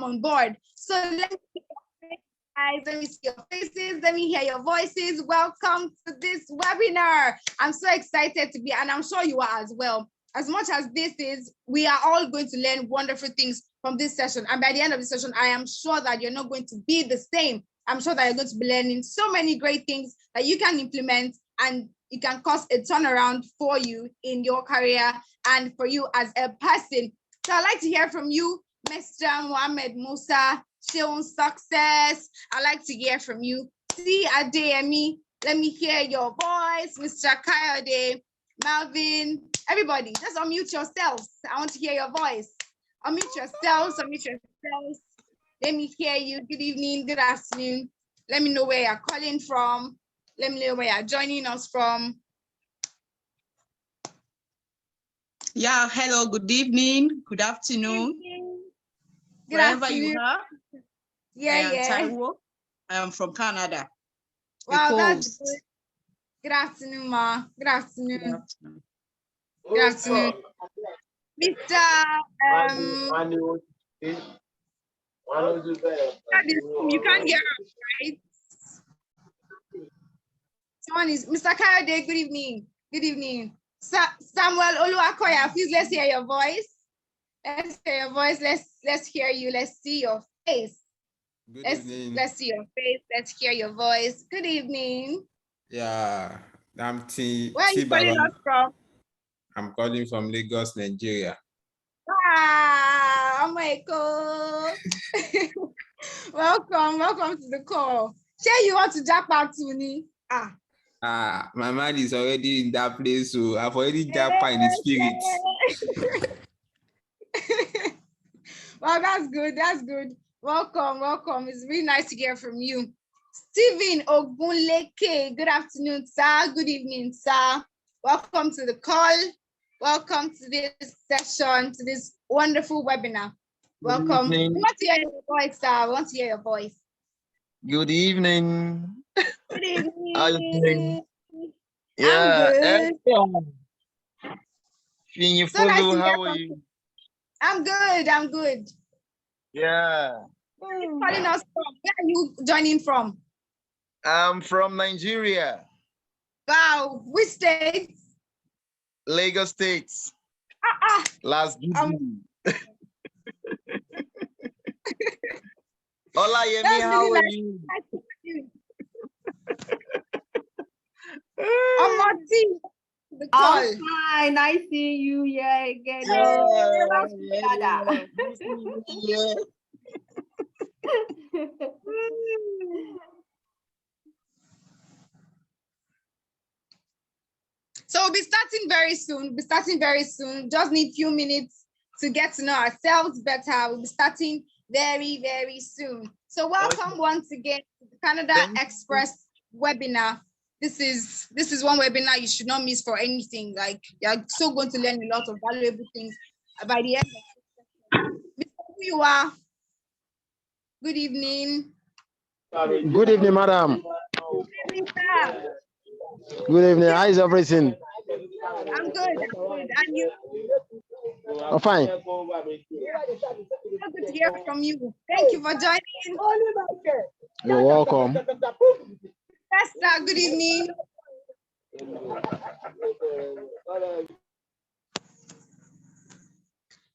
on board. So let me guys, let me see your faces, let me hear your voices. Welcome to this webinar. I'm so excited to be, and I'm sure you are as well. As much as this is, we are all going to learn wonderful things from this session. And by the end of the session, I am sure that you're not going to be the same. I'm sure that you're going to be learning so many great things that you can implement, and it can cause a turnaround for you in your career and for you as a person. So I'd like to hear from you, Mr. Mohammed Musa, Seun Success. I'd like to hear from you. See Adeyemi, let me hear your voice. Mr. Kayode, Malvin, everybody, just unmute yourselves. I want to hear your voice. Unmute yourselves, unmute yourselves. Let me hear you. Good evening, good afternoon. Let me know where you're calling from. Let me know where you're joining us from. Yeah, hello, good evening, good afternoon. Good Wherever afternoon. you are. Yeah, I am yeah. Taiwo. I am from Canada. Wow, that's good. Good afternoon, Ma. Good afternoon. Good afternoon. Good afternoon. Mr. You can't hear us, right? Someone is Mr. Kayode, good evening. Good evening. Samuel Oluwakoya, please let's hear your voice. Let's hear your voice. Let's hear you. Let's see your face. Good evening. Let's see your face. Let's hear your voice. Good evening. Yeah, I'm T. Where are you calling us from? I'm calling from Lagos, Nigeria. Wow, oh my God. Welcome to the call. Say you want to jump out to me. My mind is already in that place, so I've already jumped in the spirit. Well, that's good. That's good. Welcome. It's really nice to hear from you. Stephen Ogunleke, good afternoon, sir. Good evening, sir. Welcome to the call. Welcome to this session, to this wonderful webinar. Welcome. We want to hear your voice, sir. We want to hear your voice. Good evening. Good evening. How you doing? Yeah, I'm good. So nice to how are you? I'm good. Yeah. Where are you calling us from? Where are you joining from? I'm from Nigeria. Wow, which state? Lagos State. Last June. Hola, Yemi, how are you? I'm fine. Nice seeing you here again. Yeah. So we'll be starting very soon. Just need a few minutes to get to know ourselves better. We'll be starting very, very soon. So welcome once again to the Canada Express webinar. This is one webinar you should not miss for anything. Like, you're so going to learn a lot of valuable things by the end of this session. Who you are? Good evening. Good evening, madam. Good evening, sir. Good evening. How is everything? I'm good. And you? I'm fine. So good to hear from you. Thank you for joining. You're welcome. Pastor, good evening.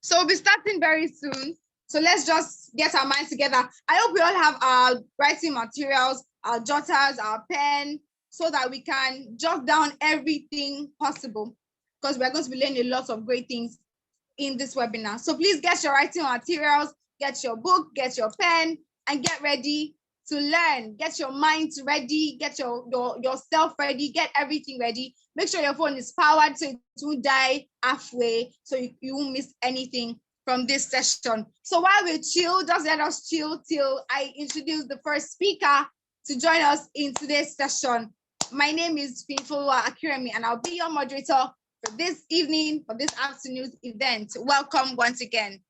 So we'll be starting very soon. So let's just get our minds together. I hope we all have our writing materials, our jotters, our pen, so that we can jot down everything possible, because we're going to be learning a lot of great things in this webinar. So please get your writing materials, get your book, get your pen, and get ready to learn. Get your mind ready, get yourself ready, get everything ready. Make sure your phone is powered so it won't die halfway, so you won't miss anything from this session. So while we chill, just let us chill till I introduce the first speaker to join us in today's session. My name is Finfolua Akiremi, and I'll be your moderator for this evening, for this afternoon's event. Welcome once again.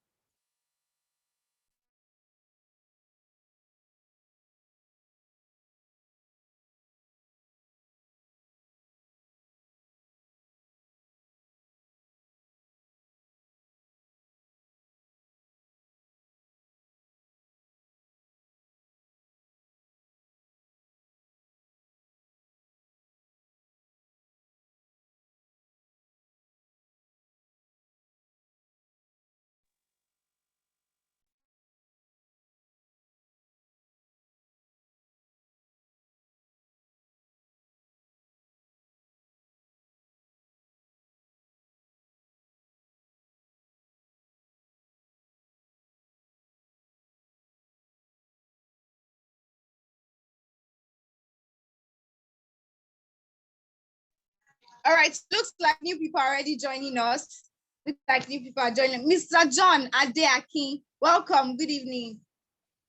All right, looks like new people are already joining us. Looks like new people are joining. Mr. John Adeakin, welcome. Good evening.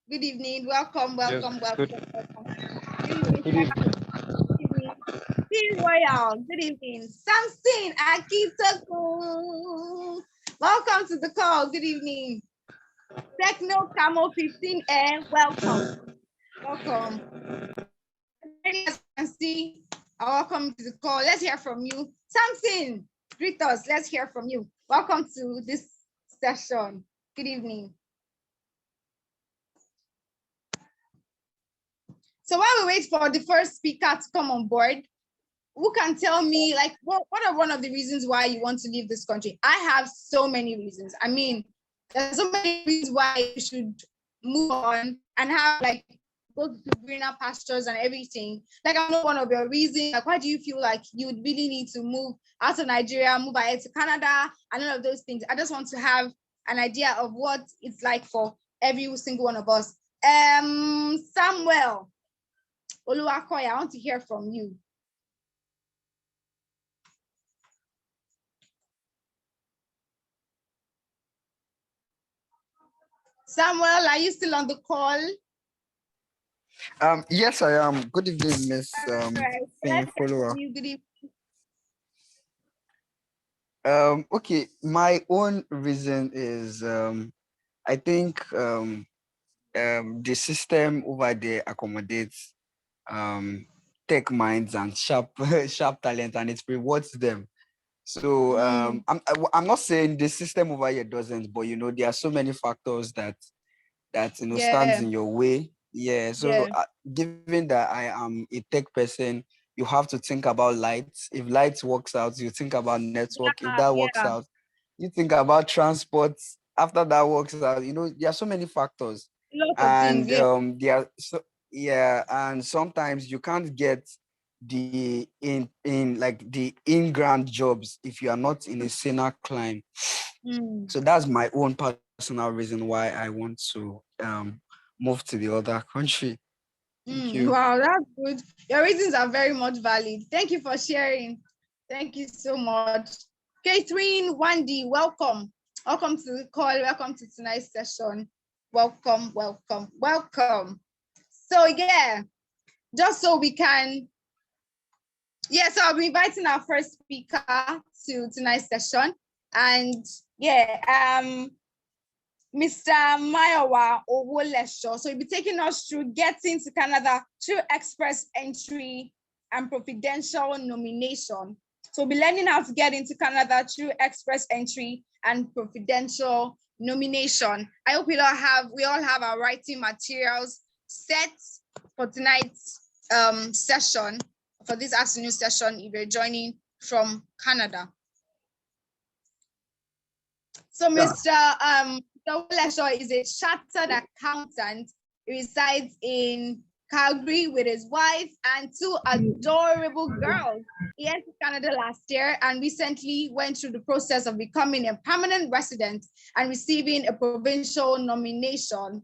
Good evening. Welcome. Yes, Welcome. good. Good evening. Team Royal. Good evening. Samson Akitoku. Welcome to the call. Good evening. Techno Camo 15 welcome. Welcome. As you can see, welcome to the call. Let's hear from you. Samson, greet us. Let's hear from you. Welcome to this session. Good evening. So while we wait for the first speaker to come on board, who can tell me, like, what are one of the reasons why you want to leave this country? I have so many reasons. I mean, there's so many reasons why you should move on and have, like, go to greener pastures and everything. Like, I know one of your reasons. Like, why do you feel like you would really need to move out of Nigeria, move ahead to Canada, and all of those things? I just want to have an idea of what it's like for every single one of us. Samuel Oluwakoya, I want to hear from you. Samuel, are you still on the call? Yes, I am. Good evening, Miss Follower. Good evening. Okay, my own reason is I think the system over there accommodates tech minds and sharp talent, and it rewards them. So I'm not saying the system over here doesn't, but there are so many factors that stands in your way. Yeah. So given that I am a tech person, you have to think about lights. If lights works out, you think about network. If that works out, you think about transport. After that works out, there are so many factors. And and sometimes you can't get the in-ground jobs if you are not in a saner climate. So that's my own personal reason why I want to move to the other country. Thank you. Wow, that's good. Your reasons are very much valid. Thank you for sharing. Thank you so much. Catherine Wandy, welcome. Welcome to the call. Welcome to tonight's session. Welcome. So just so we can, so I'll be inviting our first speaker to tonight's session. And Mr. Mayowa Owolesho. So he'll be taking us through getting to Canada through express entry and providential nomination. So we'll be learning how to get into Canada through express entry and providential nomination. I hope we all have our writing materials set for tonight's session, for this afternoon session, if you're joining from Canada. So Mr. Owolesho is a chartered accountant. He resides in Calgary with his wife and two adorable girls. He entered Canada last year and recently went through the process of becoming a permanent resident and receiving a provincial nomination.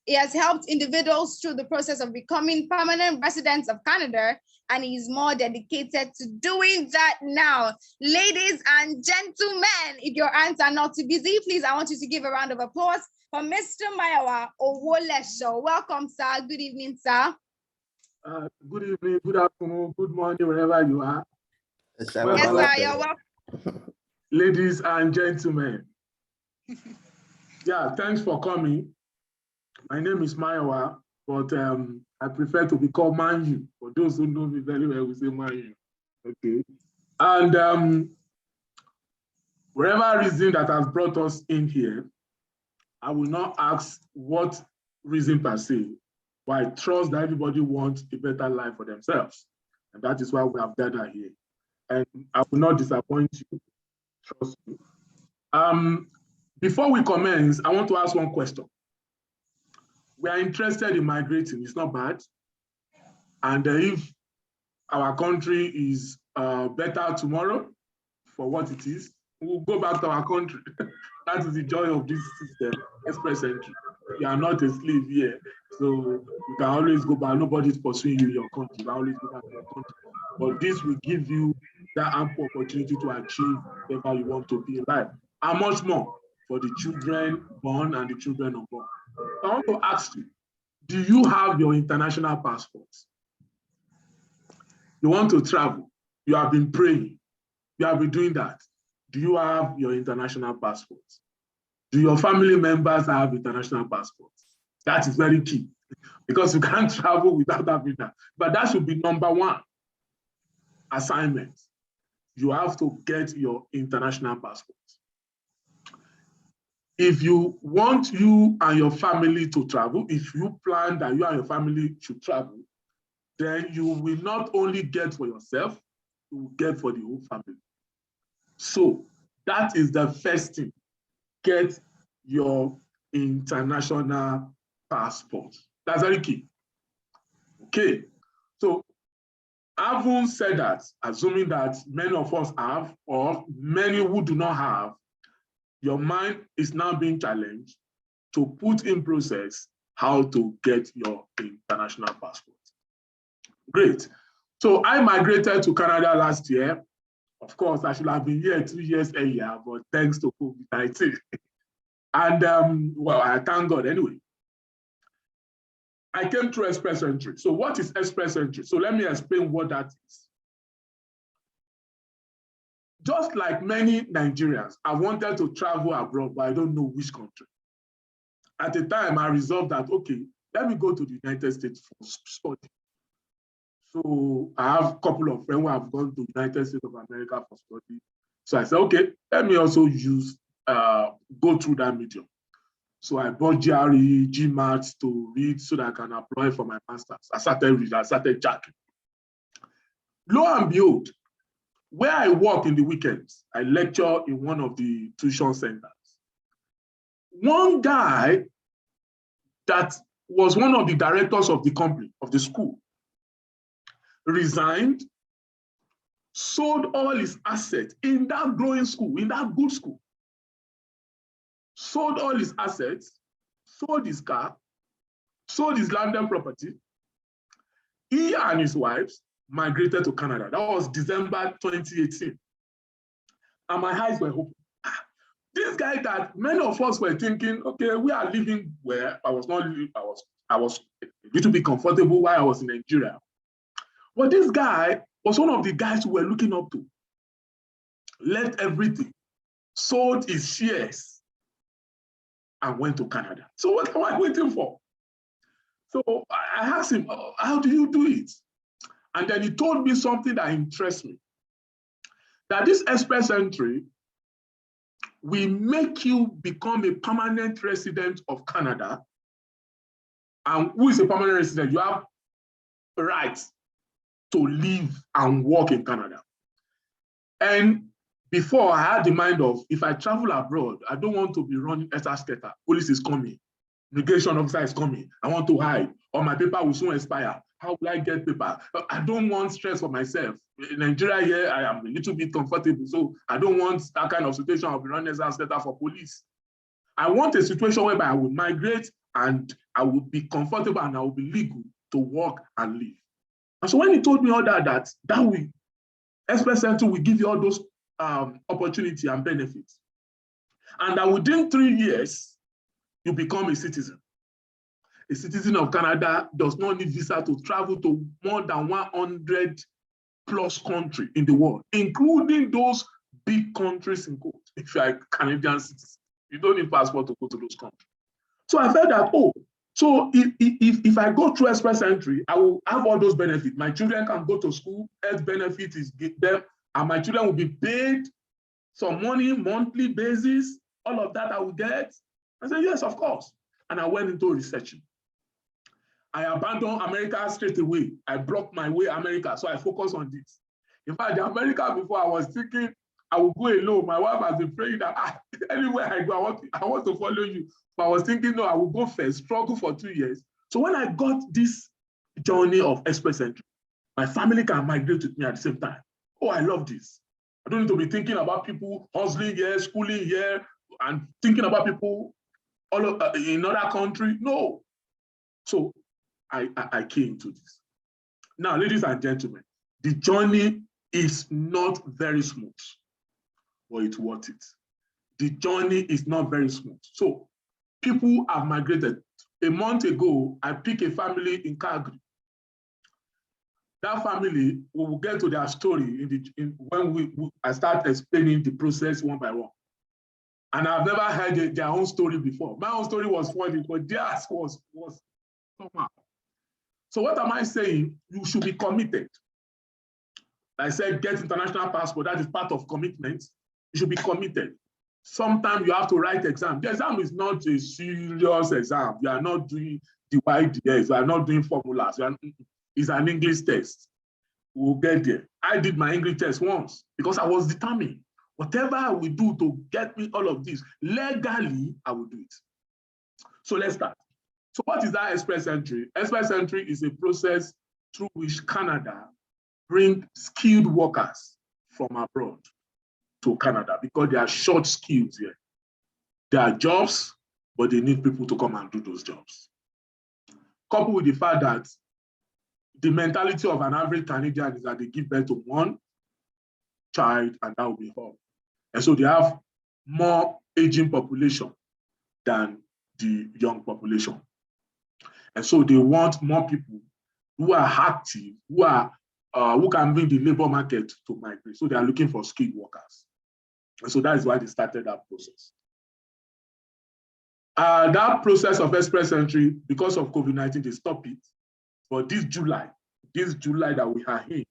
He has helped individuals through the process of becoming permanent residents of Canada, and he's more dedicated to doing that now. Ladies and gentlemen, if your hands are not too busy, please, I want you to give a round of applause for Mr. Mayowa Owolesho. Welcome, sir. Good evening, sir. Good evening, good afternoon, good morning, wherever you are. Yes, sir, you're welcome. Ladies and gentlemen. Thanks for coming. My name is Mayowa, but I prefer to be called Manu. For those who know me very well, we say Manu. Okay. And whatever reason that has brought us in here, I will not ask what reason per se, but I trust that everybody wants a better life for themselves. And that is why we have gathered here. And I will not disappoint you. Trust me. Before we commence, I want to ask one question. We are interested in migrating, it's not bad. And if our country is better tomorrow for what it is, we'll go back to our country. That is the joy of this system, express entry. You are not a slave here, so you can always go back. Nobody's pursuing you in your country. You can always go back to your country. But this will give you that ample opportunity to achieve whatever you want to be in life. And much more for the children born and the children unborn. I want to ask you, do you have your international passports? You want to travel, you have been praying, you have been doing that. Do you have your international passports? Do your family members have international passports? That is very key because you can't travel without having that. But that should be number one assignment. You have to get your international passports. If you want you and your family to travel, if you plan that you and your family should travel, then you will not only get for yourself, you will get for the whole family. So that is the first thing. Get your international passport. That's very key. Okay, so having said that, assuming that many of us have, or many who do not have, your mind is now being challenged to put in process how to get your international passport. Great. So I migrated to Canada last year. Of course, I should have been here 2 years earlier, but thanks to COVID-19. And well, I thank God anyway. I came through Express Entry. So what is Express Entry? So let me explain what that is. Just like many Nigerians, I wanted to travel abroad, but I don't know which country. At the time, I resolved that, okay, let me go to the United States for study. So I have a couple of friends who have gone to the United States of America for study. So I said, okay, let me also use, go through that medium. So I bought GRE, GMAT to read so that I can apply for my master's. I started reading, I started checking. Lo and behold, where I work in the weekends, I lecture in one of the tuition centers. One guy that was one of the directors of the company, of the school, resigned, sold all his assets in that growing school, in that good school. Sold all his assets, sold his car, sold his landed property. He and his wives migrated to Canada. That was December 2018. And my eyes were open. This guy that many of us were thinking, okay, we are living where I was not living, I was a little bit comfortable while I was in Nigeria. But this guy was one of the guys who were looking up to. Left everything, sold his shares, and went to Canada. So what am I waiting for? So I asked him, how do you do it? And then he told me something that interests me. That this Express Entry will make you become a permanent resident of Canada. And who is a permanent resident? You have a right to live and work in Canada. And before, I had the mind of, if I travel abroad, I don't want to be running SR-skater. Police is coming, immigration officer is coming. I want to hide, or my paper will soon expire. How will I get paper? I don't want stress for myself. In Nigeria here, I am a little bit comfortable, so I don't want that kind of situation. I'll be running SR-skater for police. I want a situation whereby I will migrate and I will be comfortable and I will be legal to work and live. And so when he told me all that will, Express Entry will give you all those opportunity and benefits. And that within 3 years, you become a citizen. A citizen of Canada does not need visa to travel to more than 100 plus countries in the world, including those big countries in quote. If you are a Canadian citizen, you don't need passport to go to those countries. So I felt that, oh, so if I go through Express Entry, I will have all those benefits. My children can go to school, health benefit is them, and my children will be paid some money, monthly basis, all of that I will get. I said, yes, of course. And I went into researching. I abandoned America straight away. I blocked my way America, so I focused on this. In fact, the America before, I was thinking I would go alone. My wife has been praying that anywhere I go, I want to follow you. But I was thinking, no, I will go first, struggle for 2 years. So when I got this journey of Express Entry, my family can migrate with me at the same time. Oh, I love this. I don't need to be thinking about people hustling here, schooling here, and thinking about people all in another country. No. So I came to this. Now, ladies and gentlemen, the journey is not very smooth, but it's worth it. The journey is not very smooth. So people have migrated. A month ago, I picked a family in Calgary. That family, we will get to their story when I start explaining the process one by one. And I've never heard their own story before. My own story was funny, but theirs was somehow. So what am I saying? You should be committed. I said, get international passport. That is part of commitment. You should be committed. Sometimes you have to write exam. The exam is not a serious exam. You are not doing the YDS. You are not doing formulas. It's an English test. We'll get there. I did my English test once because I was determined. Whatever I will do to get me all of this, legally, I will do it. So let's start. So what is that express entry? Express entry is a process through which Canada brings skilled workers from abroad to Canada because they are short skills here. There are jobs, but they need people to come and do those jobs. Coupled with the fact that the mentality of an average Canadian is that they give birth to one child and that will be all. And so they have more aging population than the young population. And so they want more people who are active, who can bring the labor market to migrate. So they are looking for skilled workers. And so that is why they started that process. That process of express entry, because of COVID-19, they stopped it. But this July that we are in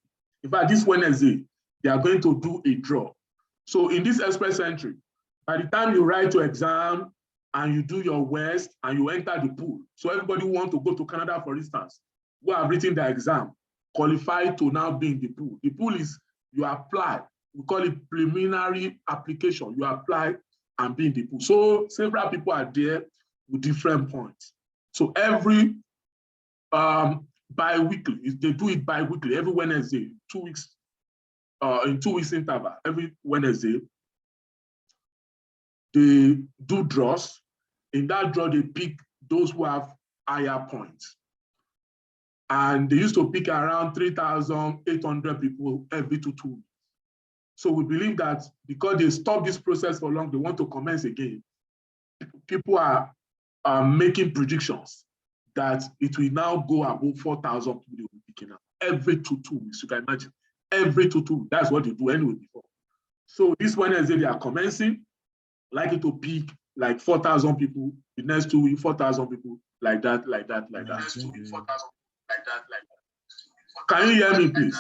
fact, this Wednesday, they are going to do a draw. So in this express entry, by the time you write your exam and you do your West and you enter the pool, so everybody who wants to go to Canada, for instance, who have written their exam, qualified to now be in the pool. The pool is, you apply, we call it preliminary application. You apply and be in the pool. So several people are there with different points. So every bi-weekly, they do it bi-weekly, every Wednesday, 2 weeks, in 2 weeks interval, every Wednesday, they do draws. In that draw, they pick those who have higher points. And they used to pick around 3,800 people every 2 weeks. So we believe that because they stopped this process for long, they want to commence again. People are making predictions that it will now go above 4,000 people they will be picking up every 2 weeks. You can imagine, every 2 weeks. That's what they do anyway before. So this Wednesday, they are commencing, likely to pick like 4,000 people. The next 2 weeks, 4,000 people, like that, like that, like that. Next 2 weeks, 4,000, like that, like that. Can you hear me, please?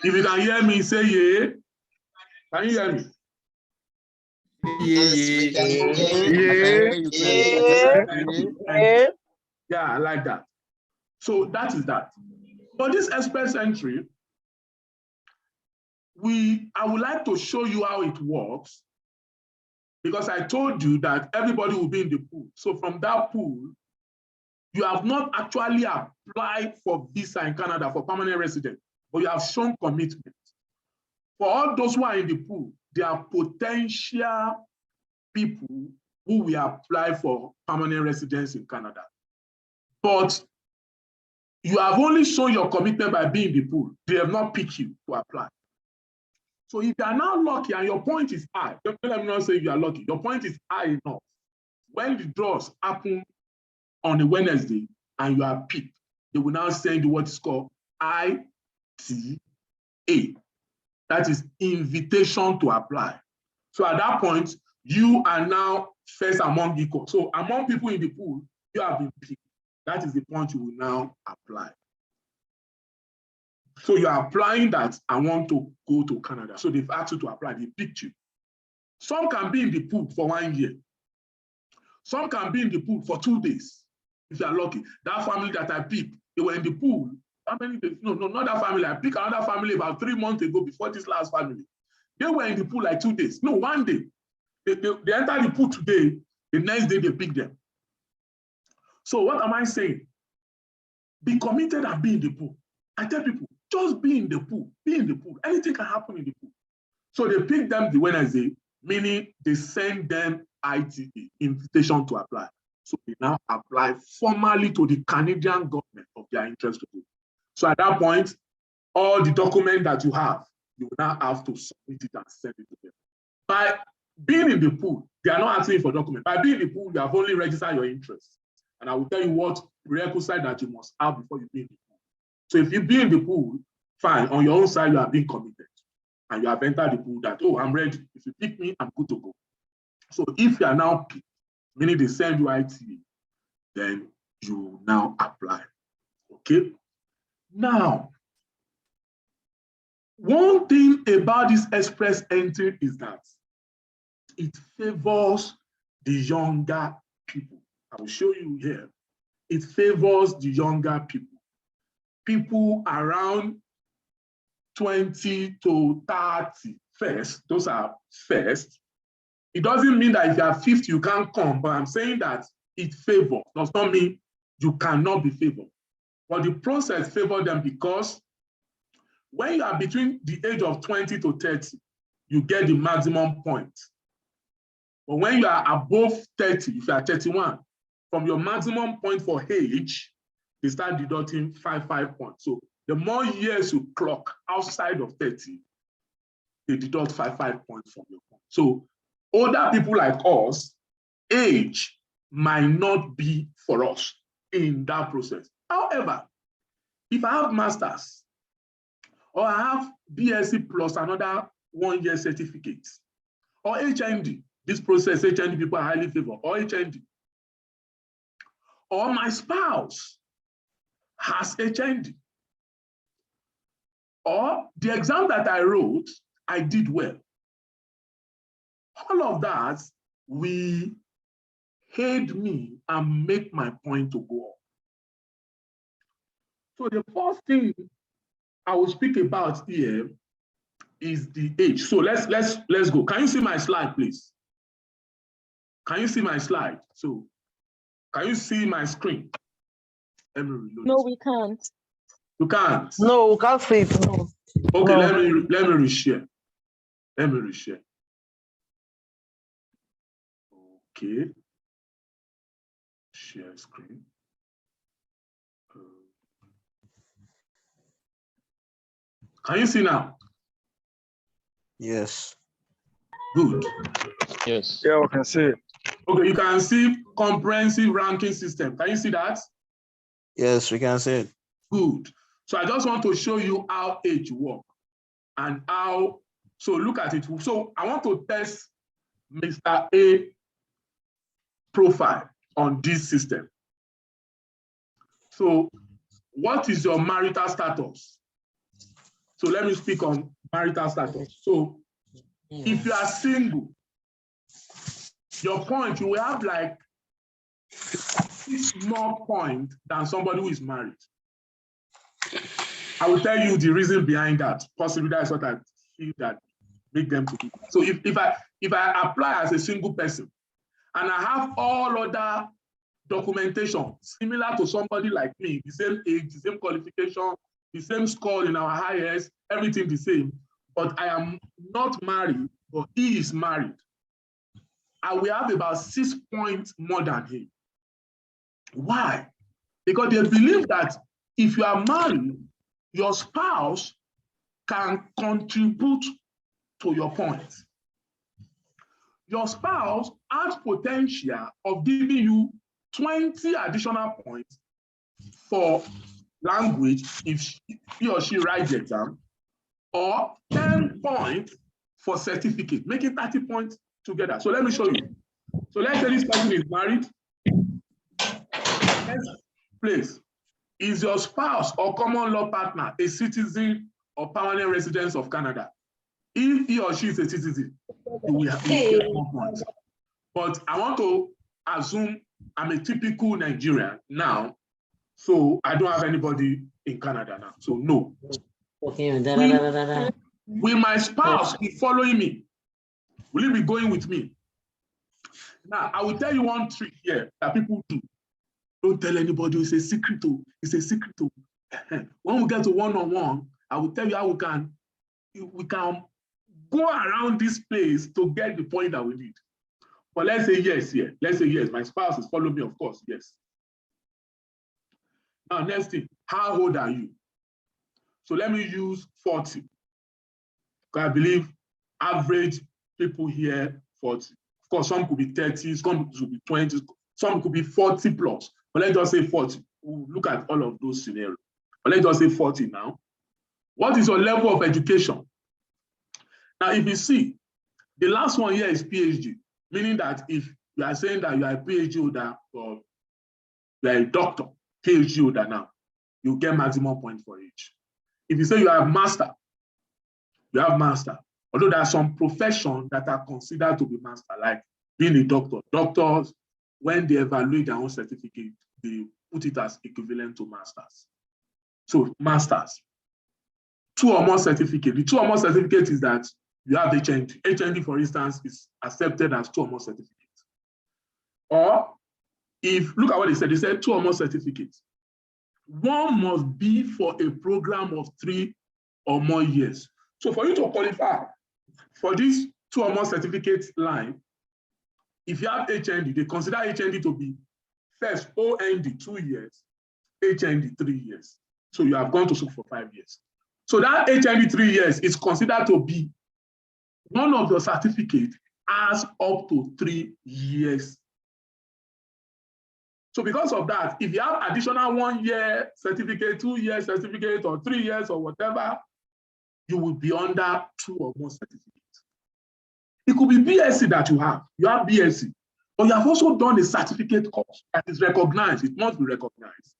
If you can hear me, say yeah. Can you hear me? Yeah, I like that. So that is that. For this express entry, I would like to show you how it works, because I told you that everybody will be in the pool. So from that pool, you have not actually applied for visa in Canada for permanent resident, but you have shown commitment. For all those who are in the pool, they are potential people who will apply for permanent residence in Canada. But you have only shown your commitment by being in the pool. They have not picked you to apply. So if you are now lucky and your point is high, don't let me not say you are lucky, your point is high enough. When the draws happen on a Wednesday and you are picked, they will now send you what is called ITA. That is invitation to apply. So at that point, you are now first among equals. So among people in the pool, you have been picked. That is the point you will now apply. So you are applying that I want to go to Canada. So they've asked you to apply, they picked you. Some can be in the pool for 1 year. Some can be in the pool for 2 days, if you are lucky. That family that I picked, they were in the pool. How many days? No, not that family. I picked another family about 3 months ago before this last family. They were in the pool like 2 days. No, 1 day. They entered the pool today. The next day they picked them. So what am I saying? Be committed and be in the pool. I tell people, just be in the pool. Be in the pool. Anything can happen in the pool. So they pick them the Wednesday, meaning they send them ITA, invitation to apply. So they now apply formally to the Canadian government of their interest to do. So at that point, all the document that you have, you will now have to submit it and send it to them. By being in the pool, they are not asking for document. By being in the pool, you have only registered your interest. And I will tell you what prerequisite that you must have before you be in the pool. So if you be in the pool, fine, on your own side, you are being committed. And you have entered the pool that, oh, I'm ready. If you pick me, I'm good to go. So if you are now picked, meaning they send you ITA, then you now apply. Okay? Now, one thing about this express entry is that it favors the younger people. I will show you here. It favors the younger people. People around 20 to 30 first, those are first. It doesn't mean that if you are 50, you can't come, but I'm saying that it favors, does not mean you cannot be favored. But the process favors them because when you are between the age of 20 to 30, you get the maximum point. But when you are above 30, if you are 31, from your maximum point for age, they start deducting 5 points. So the more years you clock outside of 30, they deduct 5 points from your point. So older people like us, age might not be for us in that process. However, if I have masters or I have BSc plus another 1 year certificate or HND, this process, HND people are highly favored, or HND, or my spouse has HND, or the exam that I wrote, I did well. All of that will aid me and make my point to go up. So the first thing I will speak about here is the age. So let's go. Can you see my slide, please? Can you see my slide? So can you see my screen? No, we can't. You can't? No, we can't see it. No. Okay, No. let me reshare. Let me reshare. Okay. Share screen. Can you see now? Yes. Good. Yes. Yeah, we can see it. Okay, you can see comprehensive ranking system. Can you see that? Yes, we can see it. Good. So I just want to show you how age works and how, so look at it. So I want to test Mr. A profile on this system. So what is your marital status? So let me speak on marital status. So if you are single, your point, you will have like 6 more points than somebody who is married. I will tell you the reason behind that. Possibly that's what I feel that make them to do. So if I apply as a single person and I have all other documentation similar to somebody like me, the same age, the same qualification, the same score in our highest, everything the same, but I am not married, but he is married, I will have about 6 points more than him. Why? Because they believe that if you are married, your spouse can contribute to your points. Your spouse has potential of giving you 20 additional points for language if he or she writes the exam, or 10 points for certificate, making 30 points together. So let me show you. So let's say this person is married. Next place, is your spouse or common law partner a citizen or permanent resident of Canada? If he or she is a citizen, you will get more points. But I want to assume I'm a typical Nigerian now, so I don't have anybody in Canada now. So no. Will my spouse be following me? Will he be going with me? Now, I will tell you one trick here that people do. Don't tell anybody, it's a secret. It's a secret. When we get to one-on-one, I will tell you how we can go around this place to get the point that we need. But let's say yes here. Let's say yes. My spouse is following me, of course, yes. Now, next thing, how old are you? So let me use 40. Because I believe average people here 40. Of course, some could be 30, some could be 20, some could be 40 plus. But let's just say 40. We'll look at all of those scenarios. But let's just say 40 now. What is your level of education? Now, if you see, the last one here is PhD, meaning that if you are saying that you are a PhD holder or you are a doctor, PhD holder now, you get maximum points for each. If you say you are a master, you have master. Although there are some professions that are considered to be master, like being a doctor. Doctors, when they evaluate their own certificate, they put it as equivalent to masters. So masters, 2 or more certificate. The 2 or more certificate is that you have HND. HND, for instance, is accepted as 2 or more certificates. Or if, look at what they said 2 or more certificates. One must be for a program of 3 or more years. So for you to qualify for this 2 or more certificates line, if you have HND, they consider HND to be first OND 2 years, HND 3 years. So you have gone to school for 5 years. So that HND 3 years is considered to be one of your certificates as up to 3 years. So because of that, if you have additional 1 year certificate, 2 year certificate, or 3 years or whatever, you will be under 2 or more certificates. It could be BSc that you have BSc, but you have also done a certificate course that is recognized. It must be recognized.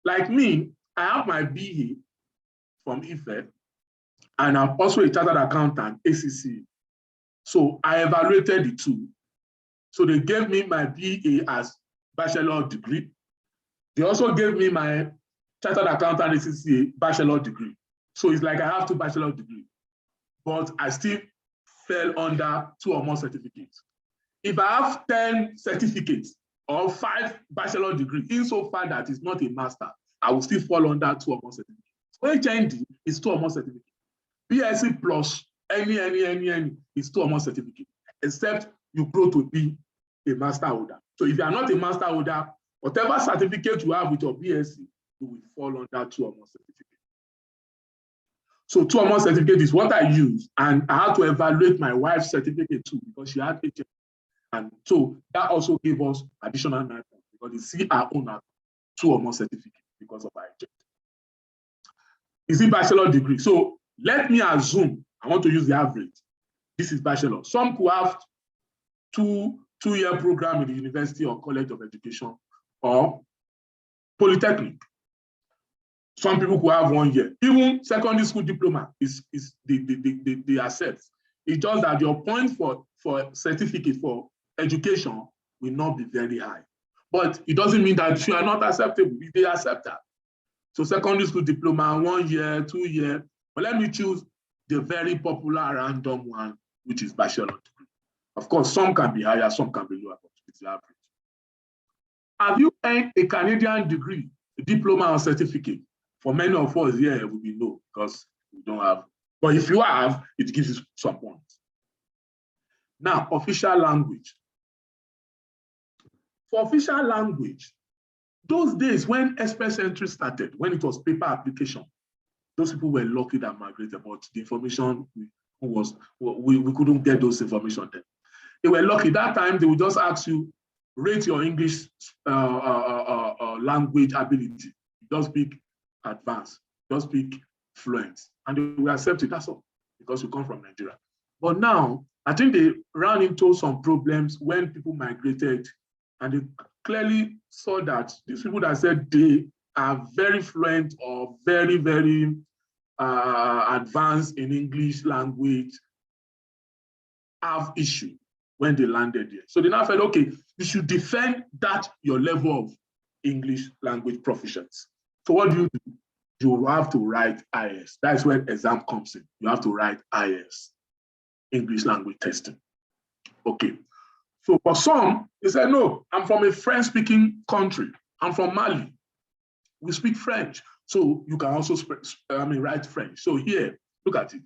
Like me, I have my BA from IFE, and I'm also a chartered accountant, ACC. So I evaluated the 2. So they gave me my BA as bachelor degree. They also gave me my chartered accountant ACCA bachelor degree. So it's like I have 2 bachelor degrees, but I still fell under 2 or more certificates. If I have 10 certificates or 5 bachelor degrees, insofar that it's not a master, I will still fall under 2 or more certificates. So HND is 2 or more certificates. BSc plus any is 2 or more certificates, except you grow to be a master holder. So if you are not a master holder, whatever certificate you have with your BSc, you will fall under 2 or more certificates. So 2 or more certificate is what I use, and I had to evaluate my wife's certificate too because she had HND. And so that also gave us additional 9 points because they see our own 2 or more certificates because of our HND. Is it bachelor degree? So let me assume, I want to use the average. This is bachelor. Some could have two-year program in the university or college of education or polytechnic. Some people could have 1 year. Even secondary school diploma is they accept. It's just that your point for certificate for education will not be very high. But it doesn't mean that you are not acceptable. They accept that. So secondary school diploma, 1 year, 2 year. But let me choose the very popular random one, which is bachelor degree. Of course, some can be higher, some can be lower, but it's the average. Have you earned a Canadian degree, a diploma or certificate? For many of us here, it would be no, because we don't have. But if you have, it gives you some points. Now, official language. For official language, those days when express entry started, when it was paper application, those people were lucky that migrated, but the information we couldn't get those information then. They were lucky. That time they would just ask you, rate your English language ability. Just speak advanced, just speak fluent, and they will accept it. That's all, because you come from Nigeria. But now, I think they ran into some problems when people migrated, and they clearly saw that these people that said they are very fluent or very, very advanced in English language have issue when they landed here. So they now said, okay, you should defend that your level of English language proficiency. So what do? You have to write IELTS. That's where exam comes in. You have to write IELTS, English language testing. Okay. So for some, they said, no, I'm from a French-speaking country. I'm from Mali. We speak French. So you can also write French. So here, look at it.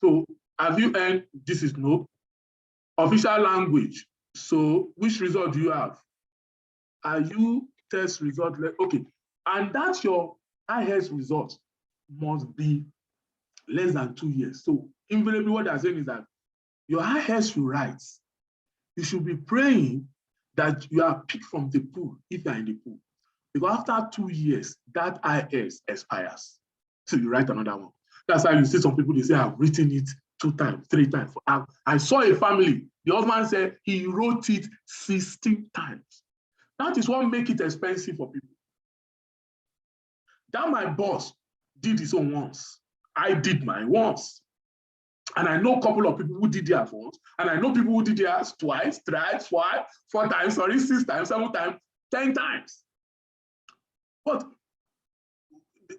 So have you earned, this is no. Official language. So which result do you have? Are you test result? Okay. And that's your IELTS result. must be less than 2 years. So invariably what they're saying is that your IS you write, you should be praying that you are picked from the pool if you are in the pool. Because after 2 years, that IS expires. So you write another one. That's why you see some people, they say, I've written it 2 times, 3 times. I saw a family, the husband said he wrote it 16 times. That is what makes it expensive for people. That my boss did his own once. I did mine once. And I know a couple of people who did theirs once. And I know people who did theirs twice, thrice, 4 times, 6 times, 7 times, 10 times. But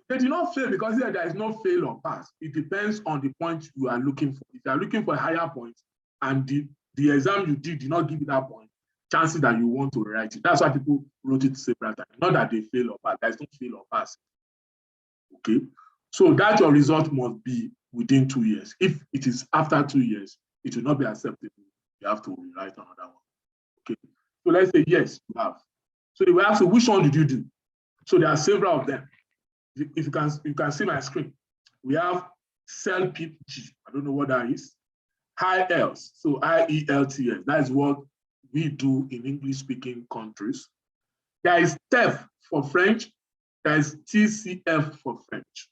they did not fail because there is no fail or pass. It depends on the point you are looking for. If you are looking for a higher point and the exam you did not give you that point, chances that you want to rewrite it. That's why people wrote it several times. Not that they fail or pass. There is no fail or pass. Okay? So that your result must be within 2 years. If it is after 2 years, it will not be acceptable. You have to rewrite another one. Okay? So let's say, yes, you have. So they will ask you, which one did you do? So there are several of them. If you can see my screen, we have CELPG. I don't know what that is. IELTS, so IELTS. That is what we do in English-speaking countries. There is TEF for French. There is TCF for French.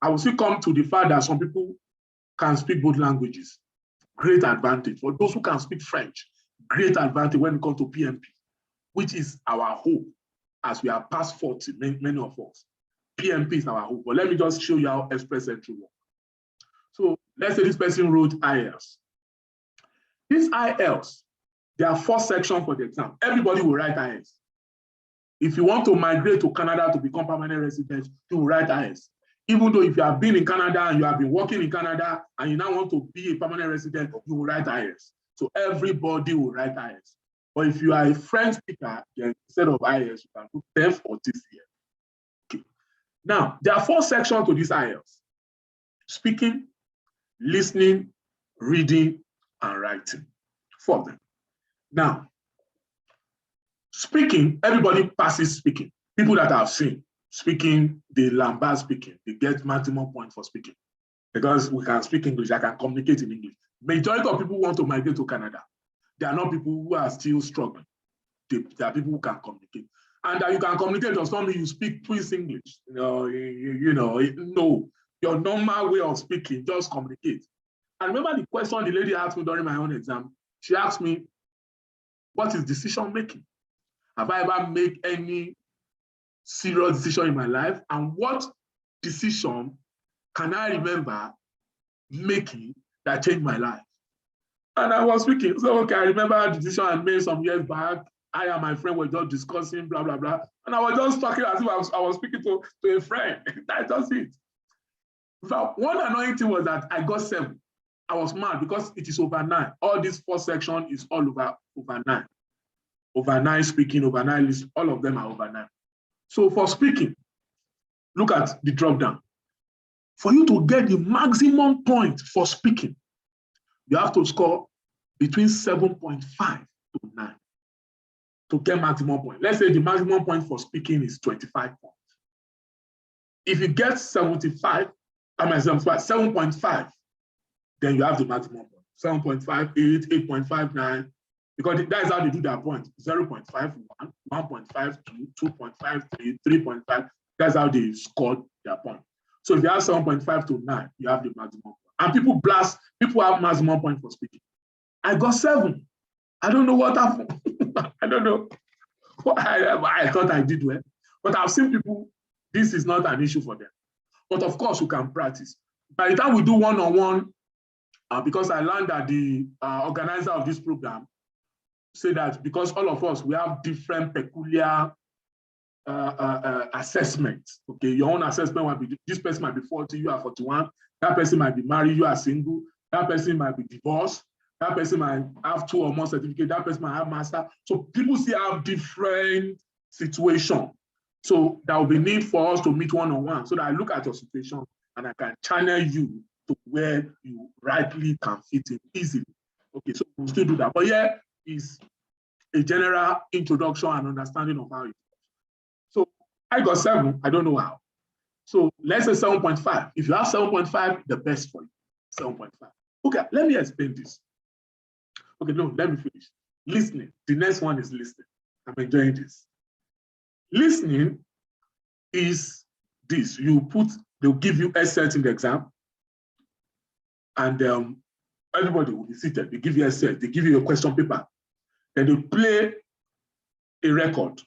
I will still come to the fact that some people can speak both languages. Great advantage. For those who can speak French, great advantage when it comes to PMP, which is our hope. As we are past 40, many of us, PMP is our hope. But let me just show you how Express Entry works. So let's say this person wrote IELTS. This IELTS, there are 4 sections for the exam. Everybody will write IELTS. If you want to migrate to Canada to become permanent resident, you will write IELTS. Even though if you have been in Canada and you have been working in Canada and you now want to be a permanent resident, you will write IELTS. So everybody will write IELTS. But if you are a French speaker, then instead of IELTS, you can do TEF or TCF. Okay. Now, there are 4 sections to this IELTS: speaking, listening, reading, and writing. 4 of them. Now, speaking, everybody passes speaking. People that I've seen speaking, they lambast speaking. They get maximum points for speaking. Because we can speak English, I can communicate in English. Majority of people want to migrate to Canada. They are not people who are still struggling. They are people who can communicate. And that you can communicate does not mean you speak Swiss English. No, your normal way of speaking, just communicate. And remember the question the lady asked me during my own exam? She asked me, what is decision making? Have I ever made any serious decision in my life? And what decision can I remember making that changed my life? And I was speaking, so okay, I remember a decision I made some years back. I and my friend were just discussing, blah, blah, blah. And I was just talking as if I was speaking to a friend. That's just it. But one annoying thing was that I got 7. I was mad because it is over 9. All these 4 sections is all over 9. Over 9 speaking, over 9 listening, all of them are over 9. So for speaking, look at the drop down. For you to get the maximum point for speaking, you have to score between 7.5 to 9 to get maximum point. Let's say the maximum point for speaking is 25 points. If you get 7.5, then you have the maximum point. 7.58, 8.59, because that is how they do their point. 0.51, 1.52, 2.53, 3.5. That's how they scored their point. So if you have 7.5 to 9, you have the maximum point. And people have maximum point for speaking. I got 7. I don't know what happened. I don't know. I thought I did well. But I've seen people, this is not an issue for them. But of course, we can practice. By the time we do one-on-one, because I learned that the organizer of this program said that because all of us, we have different peculiar assessments. Okay, your own assessment might be, this person might be 40, you are 41. That person might be married, you are single. That person might be divorced. That person might have 2 or more certificates. That person might have master. So people still have different situations. So there will be need for us to meet one-on-one so that I look at your situation and I can channel you to where you rightly can fit in easily. Okay, so we'll still do that. But yeah, is a general introduction and understanding of how it works. So I got 7, I don't know how. So let's say 7.5. If you have 7.5, the best for you, 7.5. Okay, let me explain this. Okay, no, let me finish. Listening, the next one is listening. I'm enjoying this. Listening is this. They'll give you a set in the exam, and everybody will be seated. They give you a set, they give you a question paper, then they play a record.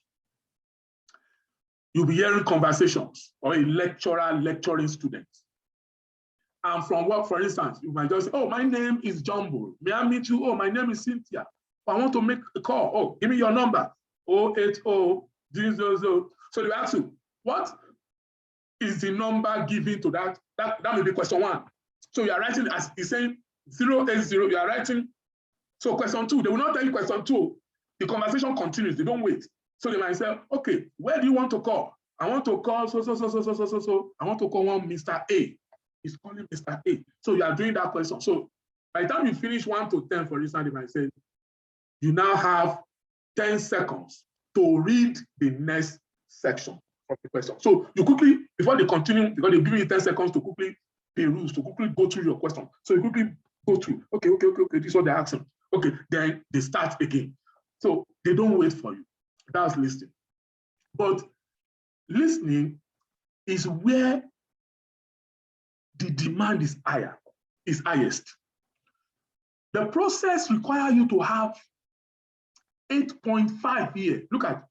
You'll be hearing conversations or a lecturer lecturing students. And from what, for instance, you might just say, oh, my name is Jumbo. May I meet you? Oh, my name is Cynthia. I want to make a call. Oh, give me your number. 080 000. So they ask you, what is the number given to that? That may be question 1. So you are writing, as he's saying 080, you are writing. So question 2, they will not tell you question 2. The conversation continues, they don't wait. So they might say, okay, where do you want to call? I want to call so. I want to call one Mr. A. He's calling Mr. A. So you are doing that question. So by the time you finish 1 to 10, for instance, they might say, you now have 10 seconds to read the next section of the question. So you quickly, before they continue, because they give you 10 seconds to quickly peruse, to quickly go through your question. So you quickly go through, okay, this is what they're asking. Okay, then they start again. So they don't wait for you. That's listening. But listening is where the demand is highest. The process requires you to have 8.5 here. Look at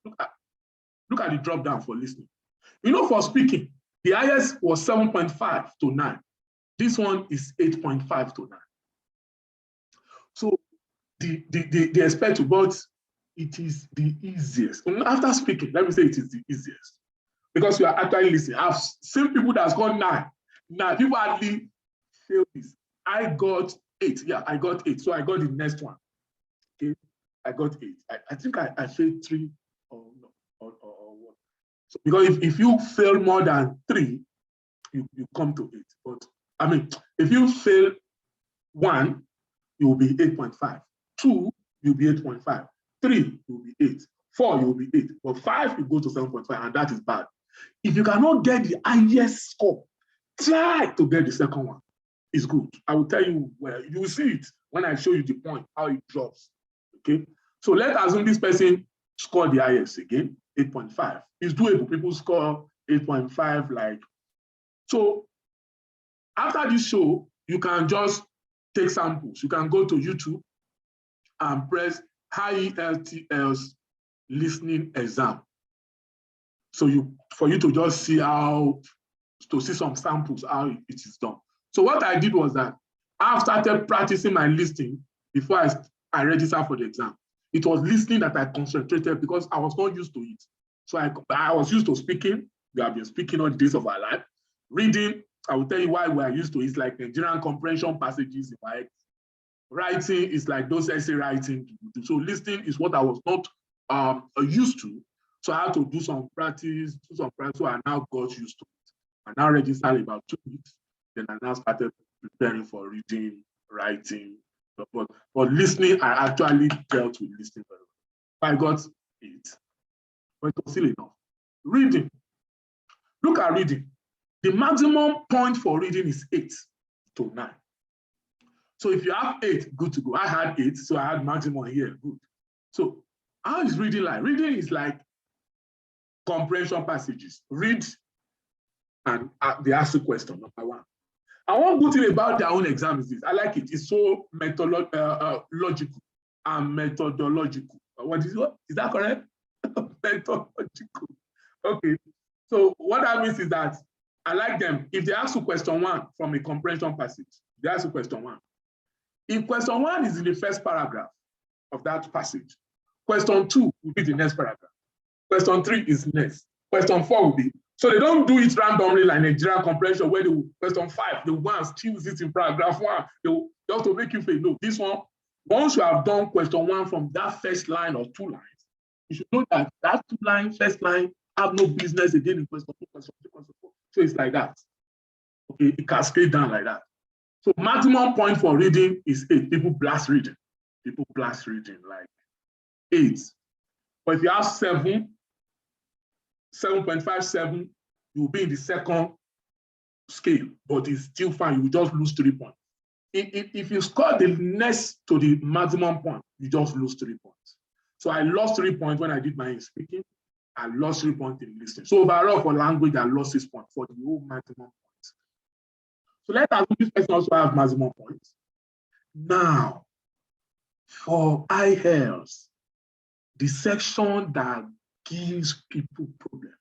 the drop down for listening. You know, for speaking, the highest was 7.5 to 9. This one is 8.5 to 9. So they expect to, but it is the easiest. After speaking, let me say it is the easiest. Because you are actually listening. I've seen people that's got 9. Now, people hardly fail this. I got 8. Yeah, I got 8. So I got the next one. Okay, I got 8. I think I failed 3 or what. So because if you fail more than 3, you come to 8. But I mean, if you fail 1, you will be 8.5. 2, you'll be 8.5. 3, you'll be 8. 4, you'll be 8. But 5, you go to 7.5, and that is bad. If you cannot get the highest score, try to get the second one. It's good. I will tell you where you will see it when I show you the point, how it drops. Okay. So let's assume this person scored the highest again, 8.5. It's doable. People score 8.5, like. So after this show, you can just take samples. You can go to YouTube and press IELTS listening exam. So for you to just see some samples, how it is done. So what I did was that I started practicing my listening before I registered for the exam. It was listening that I concentrated because I was not used to it. So I was used to speaking. We have been speaking all the days of our life. Reading, I will tell you why we are used to it. It's like Nigerian comprehension passages. Writing is like those essay writing. So listening is what I was not used to. So I had to do some practice, so I now got used to it. I now registered about 2 weeks. Then I now started preparing for reading, writing. But listening, I actually dealt with listening very well. I got 8, but it was still enough. Reading. Look at reading. The maximum point for reading is 8 to 9. So if you have 8, good to go. I had 8, so I had maximum here, good. So how is reading like? Reading is like comprehension passages. Read and they ask you question, number 1. And one good thing about their own exam is this. I like it. It's so logical and methodological. What is that correct? Methodological. Okay. So what that means is that I like them. If they ask you question 1 from a comprehension passage, they ask you question 1. If question 1 is in the first paragraph of that passage, question 2 will be the next paragraph. Question 3 is next. Question 4 will be. So they don't do it randomly like Nigerian comprehension where they will, question 5, they will go and choose it in paragraph 1. They will just to make you feel, no, this one, once you have done question 1 from that first line or 2 lines, you should know that that 2 line, first line, have no business again in question 2, question 3, question 4. So it's like that. Okay, it cascades down like that. So maximum point for reading is 8. People blast reading. People blast reading like 8. But if you have 7, 7.57, you will be in the second scale, but it's still fine. You will just lose 3 points. If you score the next to the maximum point, you just lose 3 points. So I lost 3 points when I did my speaking. I lost 3 points in listening. So overall for language, I lost 6 points for the whole maximum points. So let's assume this person also has maximum points. Now, for IELTS, the section that gives people problems,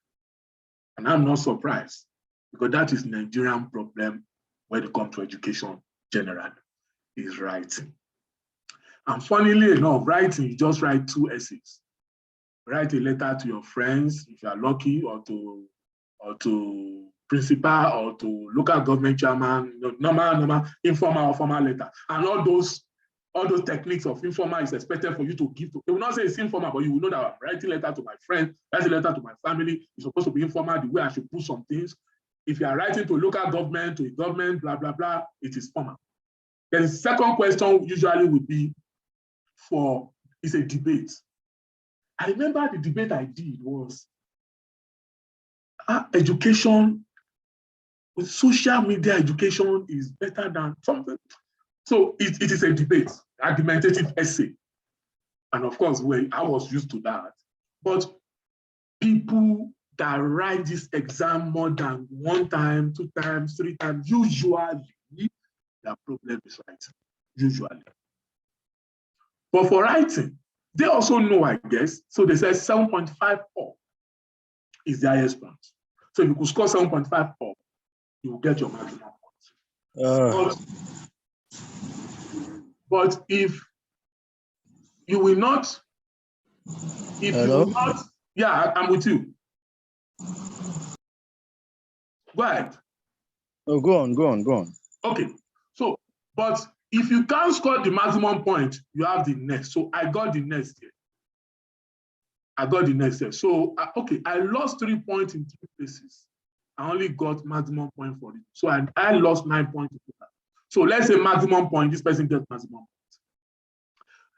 and I'm not surprised, because that is Nigerian problem when it comes to education generally, is writing. And funnily enough, writing, you just write 2 essays. Write a letter to your friends, if you are lucky, or to principal, or to local government chairman, normal, informal or formal letter. And all those techniques of informal is expected for you to give to. They will not say it's informal, but you will know that I'm writing a letter to my friend, writing a letter to my family. It's supposed to be informal, the way I should put some things. If you are writing to local government, to a government, blah, blah, blah, it is formal. Then the second question usually would be it's a debate. I remember the debate I did was education, with social media education is better than something. So it is a debate, argumentative essay. And of course, I was used to that. But people that write this exam more than 1 time, 2 times, 3 times, usually their problem is writing, usually. But for writing, they also know, I guess. So they say 7.5 up is the highest point. So if you could score 7.5 up, you will get your maximum points. But if you will not, yeah, I'm with you. Go ahead. Oh, go on. Okay, so, but if you can't score the maximum point, you have the next. So I got the next here. So, okay, I lost 3 points in 3 places. I only got maximum point for it. So I lost 9 points. So let's say maximum point, this person gets maximum point.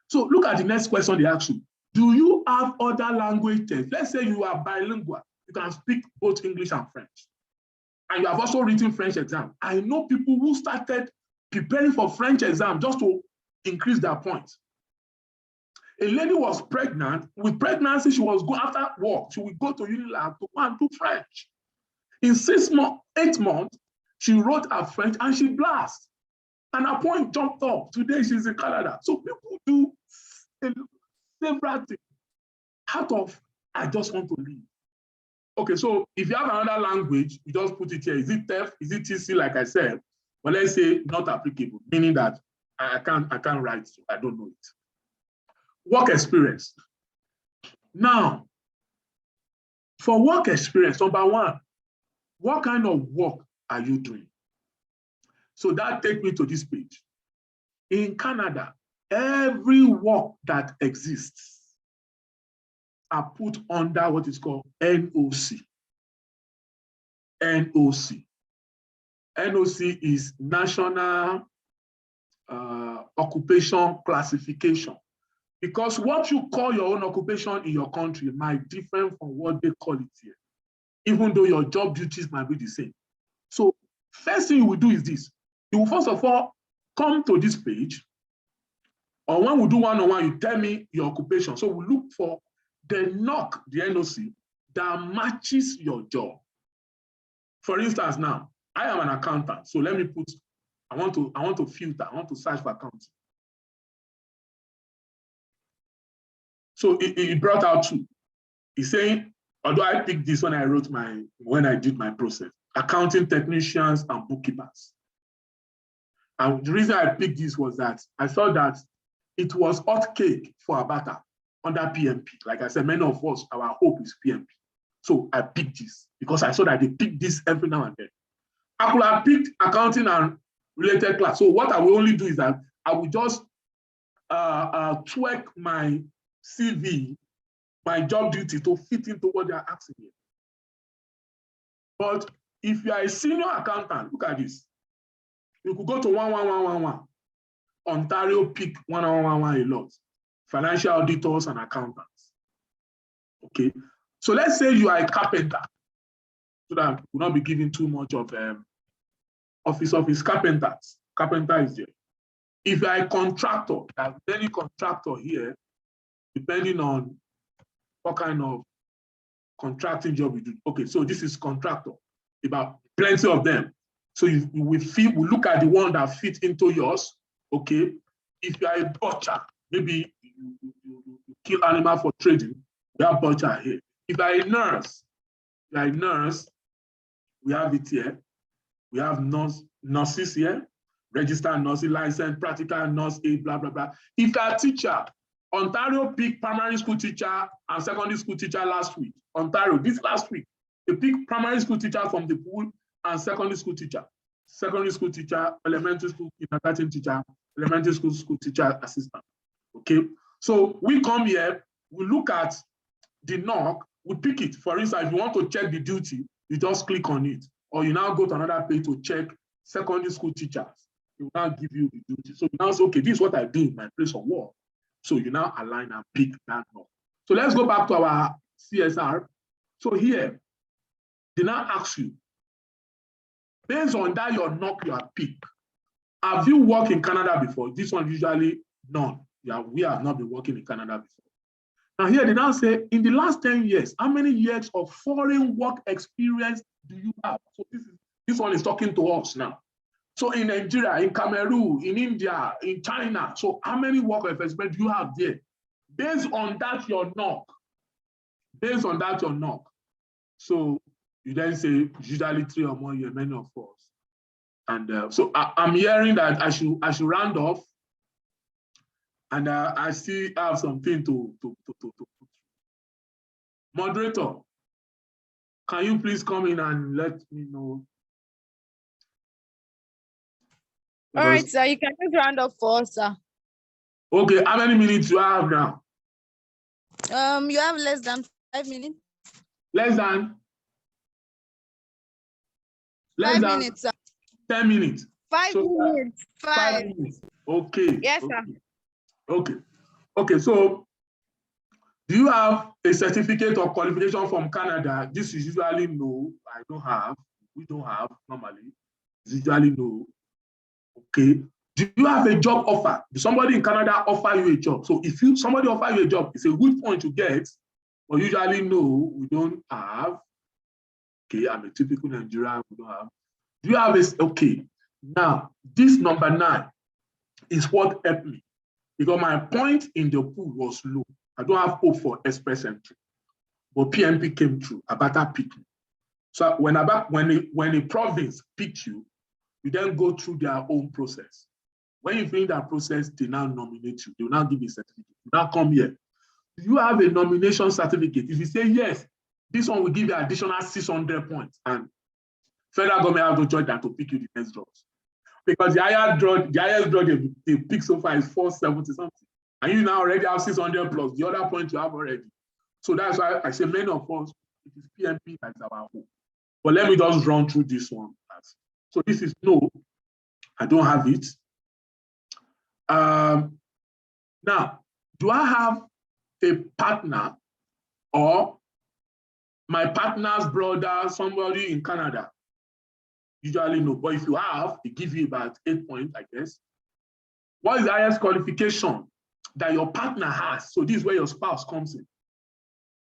So look at the next question they ask you. Do you have other language tests? Let's say you are bilingual. You can speak both English and French. And you have also written French exam. I know people who started preparing for French exam just to increase their points. A lady was pregnant. With pregnancy, she was going after work. She would go to Unilab to go and do French. In 8 months, she wrote her French and she blasted. And her point jumped up. Today, she's in Canada. So people do several things out of, I just want to leave. Okay, so if you have another language, you just put it here. Is it TEF? Is it TC, like I said? But let's say not applicable, meaning that I can't write, so I don't know it. Work experience. Now, for work experience, number 1, what kind of work are you doing? So that takes me to this page. In Canada, every work that exists are put under what is called NOC. NOC. NOC is National Occupation Classification. Because what you call your own occupation in your country might differ from what they call it here, even though your job duties might be the same. So first thing you will do is this. You will first of all come to this page, or when we do one-on-one, you tell me your occupation. So we look for the NOC, the NOC, that matches your job. For instance, now, I am an accountant. So let me put, I want to filter, I want to search for accounting. So it brought out 2. It's saying, although I picked this when I did my process, accounting technicians and bookkeepers. And the reason I picked this was that I saw that it was hot cake for Abata under PMP. Like I said, many of us, our hope is PMP. So I picked this because I saw that they pick this every now and then. I could have picked accounting and related class. So what I will only do is that I will just tweak my CV, my job duty to fit into what they are asking here. But if you are a senior accountant, look at this. You could go to 11111. Ontario pick 11111 a lot. Financial auditors and accountants. Okay. So let's say you are a carpenter. so that we'll not be giving too much of office carpenters. Carpenter is there. If you're a contractor, there's many contractor here, depending on what kind of contracting job you do. Okay, so this is contractor, about plenty of them. So we look at the one that fit into yours. Okay, if you are a butcher, maybe you kill animal for trading, we have butcher here. If you are a nurse, we have it here. We have nurses here, registered nursing license, practical nurse, blah, blah, blah. If you are a teacher, Ontario picked primary school teacher and secondary school teacher last week. Ontario, this last week, they picked primary school teacher from the pool and secondary school teacher, elementary school kindergarten teacher, elementary school teacher assistant. Okay, so we come here, we look at the NOC, we pick it. For instance, if you want to check the duty, you just click on it, or you now go to another page to check secondary school teachers. It will now give you the duty. So you now say, okay, this is what I do in my place of work. So you now align and pick that NOC. So let's go back to our CSR. So here, they now ask you, based on that your NOC you have picked, have you worked in Canada before? This one usually none. We have not been working in Canada before. Now here they now say, in the last 10 years, how many years of foreign work experience do you have? So this one is talking to us now. So in Nigeria, in Cameroon, in India, in China, so how many work experience do you have there? Based on that, your NOC. Based on that, your NOC. So you then say, usually 3 or more years, many of us. And so I'm hearing that I should round off. And I still have something to. Moderator, can you please come in and let me know? All right, sir, you can just round up for us, sir. Okay, how many minutes do I have now? You have less than 5 minutes. Less than 5 minutes, sir. 10 minutes. 5 minutes. 5 minutes. Okay. Yes, sir. Okay, so do you have a certificate or qualification from Canada? This is usually no, I don't have. We don't have normally. It's usually no. Okay. Do you have a job offer? Did somebody in Canada offer you a job? So if somebody offer you a job, it's a good point to get, but usually no, we don't have. Okay, I'm a typical Nigerian, we don't have. Do you have this? Okay. Now, this number 9 is what helped me. Because my point in the pool was low. I don't have hope for express entry. But PNP came through. Abata picked me. So when a province picked you, you then go through their own process. When you finish that process, they now nominate you. They will now give you a certificate. You now come here. Do you have a nomination certificate? If you say yes, this one will give you additional 600 points. And federal government have no choice than to pick you the next draws. Because the highest draw they pick so far is 470 something. And you now already have 600 plus the other point you have already. So that's why I say many of us, it is PNP that is our hope. But let me just run through this one. So this is no, I don't have it. Now, do I have a partner or my partner's brother, somebody in Canada? Usually no, but if you have, they give you about 8 points, I guess. What is the highest qualification that your partner has? So this is where your spouse comes in.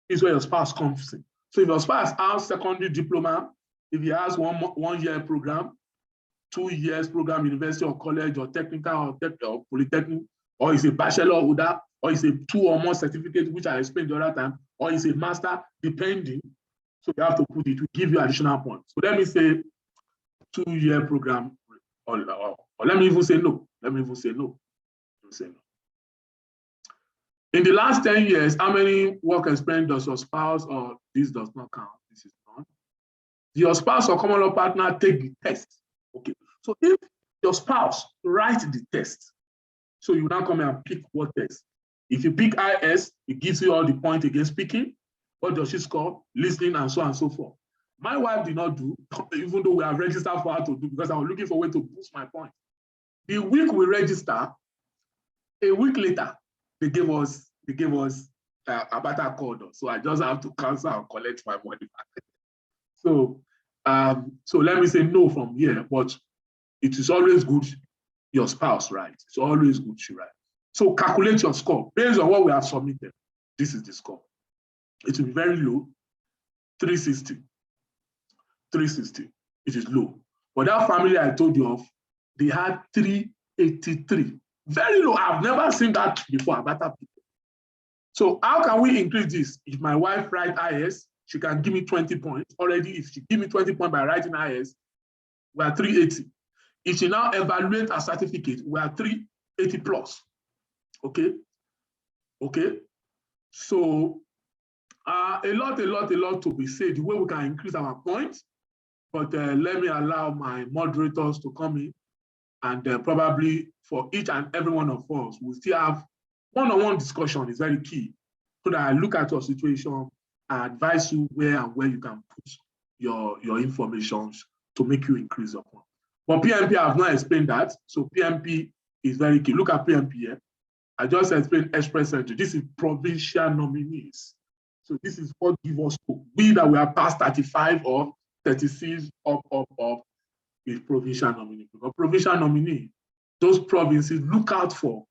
This is where your spouse comes in. So if your spouse has secondary diploma, if he has one year program, 2 years program, university or college or technical or polytechnic, or is a bachelor holder, or is a 2 or more certificate, which I explained the other time, or is a master, depending. So you have to put it to give you additional points. So let me say 2-year program, or let me even say no. Let me even say no. In the last 10 years, how many work experience does your spouse, or this does not count, this is none. Your spouse or common law partner take the test. Okay. So if your spouse writes the test, so you now come and pick what test. If you pick IS, it gives you all the points against speaking. What does she score? Listening, and so on and so forth. My wife did not do, even though we have registered for her to do, because I was looking for a way to boost my point. The week we register, a week later, they gave us a better code. So I just have to cancel and collect my money back. So So let me say no from here, but it is always good your spouse writes. It's always good she writes. So calculate your score based on what we have submitted. This is the score. It will be very low, 360. 360, it is low. But that family I told you of, they had 383. Very low. I've never seen that before about that people. So how can we increase this? If my wife writes IS, she can give me 20 points. Already, if she give me 20 points by writing IS, we are 380. If she now evaluate a certificate, we are 380 plus. Okay? Okay? So a lot to be said, the way we can increase our points, but let me allow my moderators to come in, and probably for each and every one of us, we still have one-on-one discussion is very key. So that I look at your situation, I advise you where and where you can put your information to make you increase your point. But PMP, I have not explained that. So PMP is very key. Look at PMP here. I just explained express entry. This is provincial nominees. So this is what gives us hope. We that we are past 35 or 36 up with provincial nominee. Because provincial nominee, those provinces look out for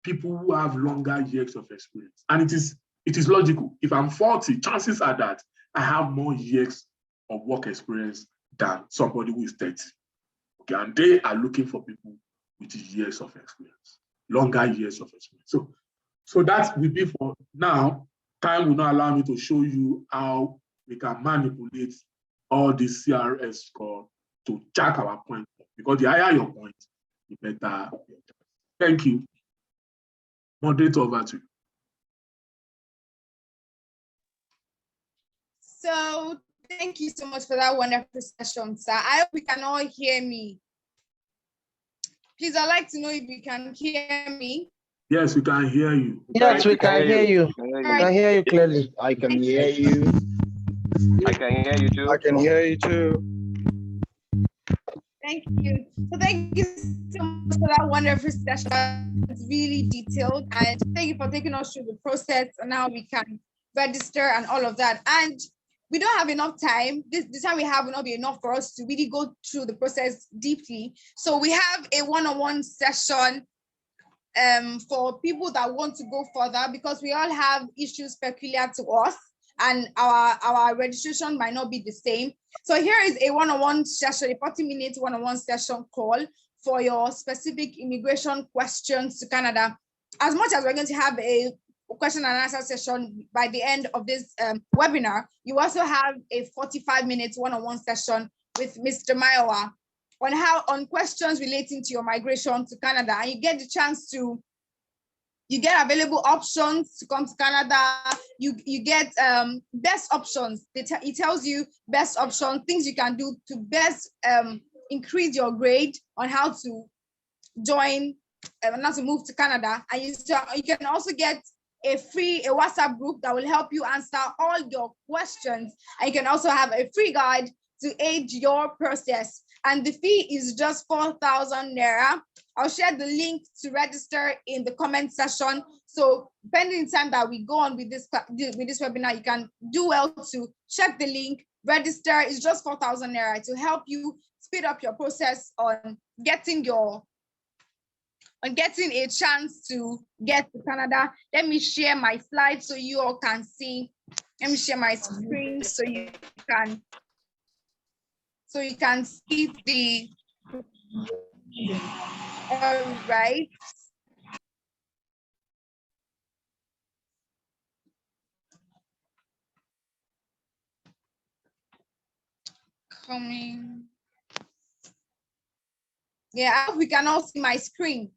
people who have longer years of experience. And it is logical. If I'm 40, chances are that I have more years of work experience than somebody who is 30. Okay, and they are looking for people with years of experience, longer years of experience. So that will be for now. Time will not allow me to show you how we can manipulate all this CRS score to jack our point, because the higher your point, the better. Thank you. Moderator, over to you. So thank you so much for that wonderful session, sir. I hope we can all hear me. Please, I'd like to know if you can hear me. Yes, we can hear you. Yes, we can hear you. We can hear you clearly. I can hear you. I can hear you too. I can hear you too. Thank you. So thank you so much for that wonderful session. It's really detailed, and thank you for taking us through the process and how we can register and all of that. And we don't have enough time. This time we have will not be enough for us to really go through the process deeply. So we have a one-on-one session for people that want to go further, because we all have issues peculiar to us, and our registration might not be the same. So here is a one-on-one session, a 40-minute one-on-one session call for your specific immigration questions to Canada. As much as we're going to have a question and answer session by the end of this webinar, you also have a 45-minute one-on-one session with Mr. Maiwa on questions relating to your migration to Canada, and you get the chance to, you get available options to come to Canada. You get best options. It tells you best options, things you can do to best increase your grade on how to join, not to move to Canada. And you can also get a WhatsApp group that will help you answer all your questions. And you can also have a free guide to aid your process. And the fee is just 4,000 Naira. I'll share the link to register in the comment section. So pending time that we go on with this webinar, you can do well to check the link, register. It's just 4,000 Naira to help you speed up your process on getting a chance to get to Canada. Let me share my slides so you all can see. Let me share my screen so you can see the, all right. Coming. Yeah, I hope we can all see my screen.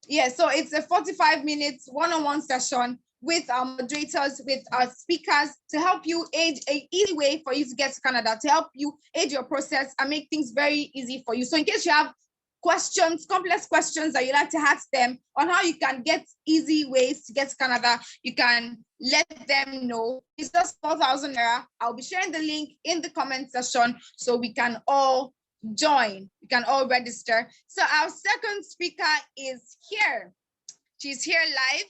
Yeah, so it's a 45 minutes one-on-one session with our moderators, with our speakers, to help you aid an easy way for you to get to Canada, to help you aid your process and make things very easy for you. So in case you have questions, complex questions that you like to ask them on how you can get easy ways to get to Canada, you can let them know. It's just 4,000 Naira. I'll be sharing the link in the comment section so we can all join, we can all register. So our second speaker is here. She's here live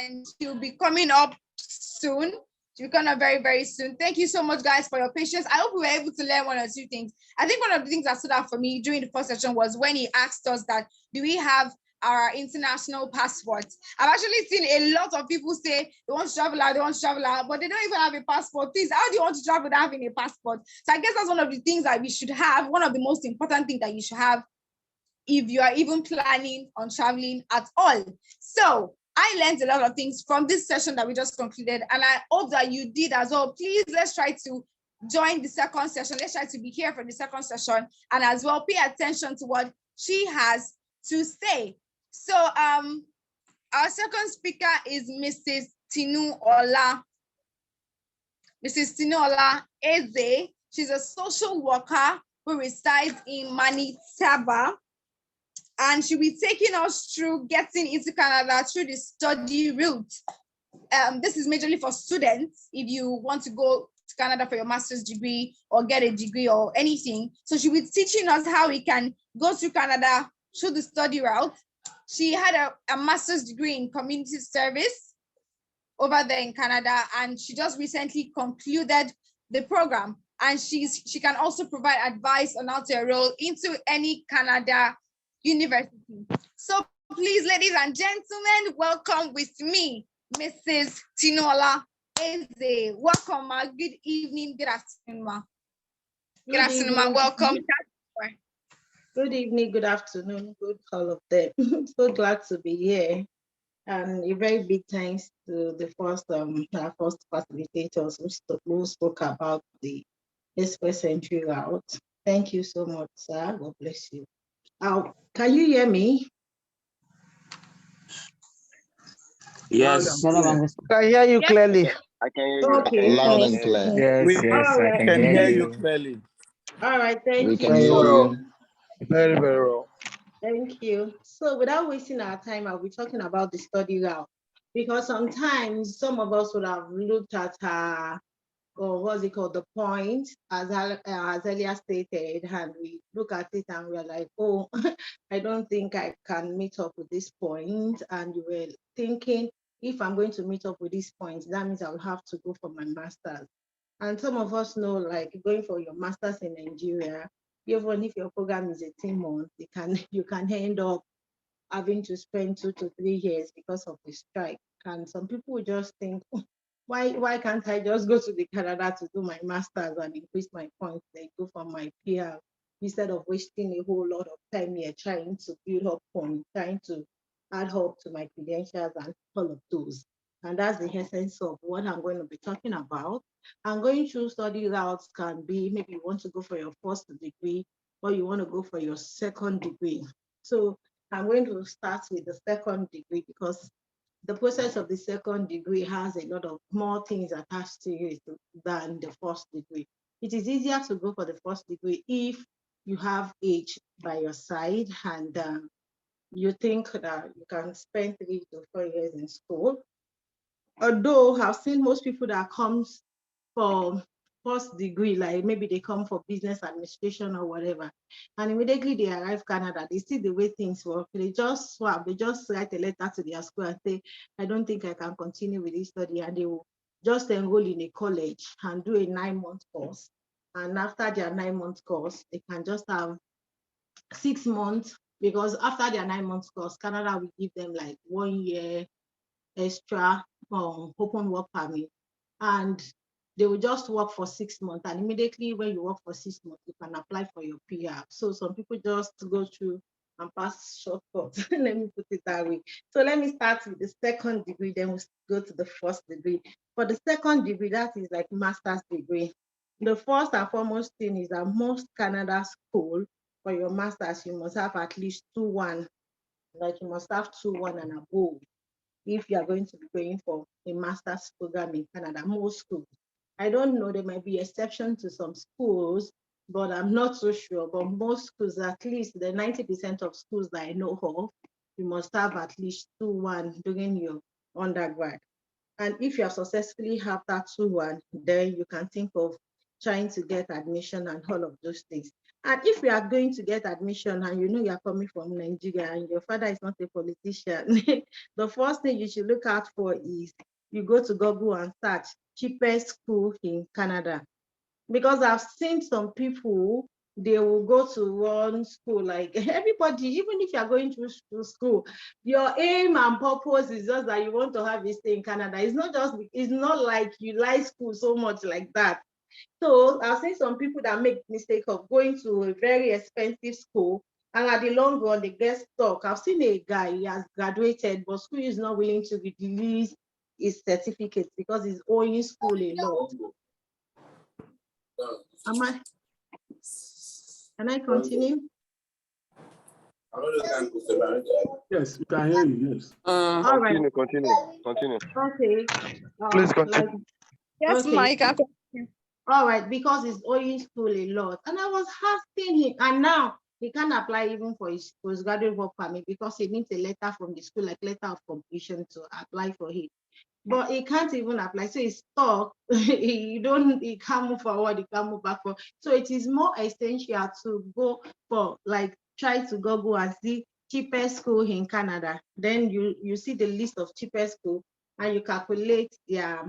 and she'll be coming up soon. She'll be coming up very, very soon. Thank you so much, guys, for your patience. I hope we were able to learn one or two things. I think one of the things that stood out for me during the first session was when he asked us that, do we have our international passports? I've actually seen a lot of people say they want to travel out, but they don't even have a passport. Please, how do you want to travel without having a passport? So I guess that's one of the things that we should have, one of the most important things that you should have if you are even planning on traveling at all. So I learned a lot of things from this session that we just concluded, and I hope that you did as well. Please, let's try to join the second session. Let's try to be here for the second session, and as well pay attention to what she has to say. So our second speaker is Mrs. Tinuola. Mrs. Tinuola Eze. She's a social worker who resides in Manitoba, and she'll be taking us through getting into Canada through the study route. This is majorly for students if you want to go to Canada for your master's degree or get a degree or anything. So she'll be teaching us how we can go through Canada through the study route. She had a master's degree in community service over there in Canada, and she just recently concluded the program. And she can also provide advice on how to enroll into any Canada university. So please, ladies and gentlemen, welcome with me, Mrs. Tinuola Eze. Welcome, ma. Good evening, good afternoon, ma. Good afternoon, ma. Welcome. Good evening, good afternoon, good all of them. So glad to be here. And a very big thanks to the our first facilitators who spoke about the express entry route. Thank you so much, sir. God bless you. Can you hear me? Yes. I hear you clearly. I can hear you. Okay. Loud and clear. Yes, I can hear you clearly. All right, thank We you. can hear you. Very, very well. Thank you. So without wasting our time, I'll be talking about the study route, because sometimes some of us would have looked at or what's it called, the point, as earlier stated, and we look at it and we're like, oh, I don't think I can meet up with this point. And you were thinking, if I'm going to meet up with this point, that means I'll have to go for my master's. And some of us know, like, going for your master's in Nigeria, even if your program is 18 months, you can end up having to spend 2 to 3 years because of the strike. And some people just think, why can't I just go to the Canada to do my master's and increase my points, then go for my PR, instead of wasting a whole lot of time here trying to build up points, trying to add up to my credentials and all of those. And that's the essence of what I'm going to be talking about. And going through study routes can be, maybe you want to go for your first degree or you want to go for your second degree. So I'm going to start with the second degree, because the process of the second degree has a lot of more things attached to it than the first degree. It is easier to go for the first degree if you have age by your side and you think that you can spend 3 to 4 years in school. Although I've seen most people that comes for first degree, like maybe they come for business administration or whatever, and immediately they arrive Canada, they see the way things work, they just swap, they just write a letter to their school and say, I don't think I can continue with this study, and they will just enroll in a college and do a 9-month course. And after their 9-month course, they can just have 6 months, because after their 9-month course, Canada will give them like 1 year extra open work permit, and they will just work for 6 months, and immediately when you work for 6 months, you can apply for your PR. So some people just go through and pass shortcuts. Let me put it that way. So let me start with the second degree, then we'll go to the first degree. For the second degree, that is like master's degree. The first and foremost thing is that most Canada school, for your master's, you must have at least 2-1, like you must have 2-1 and above if you are going to be going for a master's program in Canada. Most schools, I don't know, there might be exception to some schools, but I'm not so sure. But most schools, at least the 90% of schools that I know of, you must have at least 2-1 during your undergrad. And if you have successfully have that 2-1, then you can think of trying to get admission and all of those things. And if you are going to get admission and you know you're coming from Nigeria and your father is not a politician, the first thing you should look out for is you go to Google and search cheapest school in Canada. Because I've seen some people, they will go to one school, like everybody, even if you're going to school, your aim and purpose is just that you want to have a stay in Canada. It's not like you like school so much like that. So I've seen some people that make mistake of going to a very expensive school, and at the long run, they get stuck. I've seen a guy, he has graduated, but school is not willing to release his certificate because he's owing school a lot. Can I continue? Yes, we can hear you, yes. All right. Continue. Okay. Please continue. Yes, okay. Mike. All right, because he's owing school a lot. And I was asking him, and now he can't apply even for his postgraduate work permit because he needs a letter from the school, like letter of completion to apply for it. But he can't even apply. So he's stuck. He can't move forward, he can't move backward. So it is more essential to go for, like, try to Google and see cheapest school in Canada. Then you see the list of cheapest school and you calculate their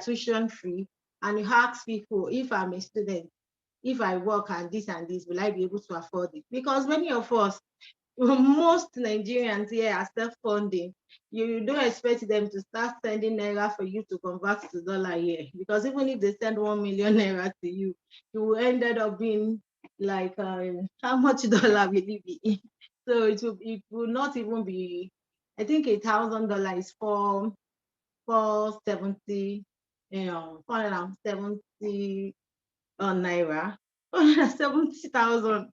tuition fee, and you ask people, if I'm a student, if I work and this, will I be able to afford it? Because many of us, most Nigerians here are self-funding. You don't expect them to start sending naira for you to convert to dollar here, because even if they send 1 million naira to you, you will end up being like, how much dollar will it be? So it will not even be, I think $1,000 is $470 naira, 70,000.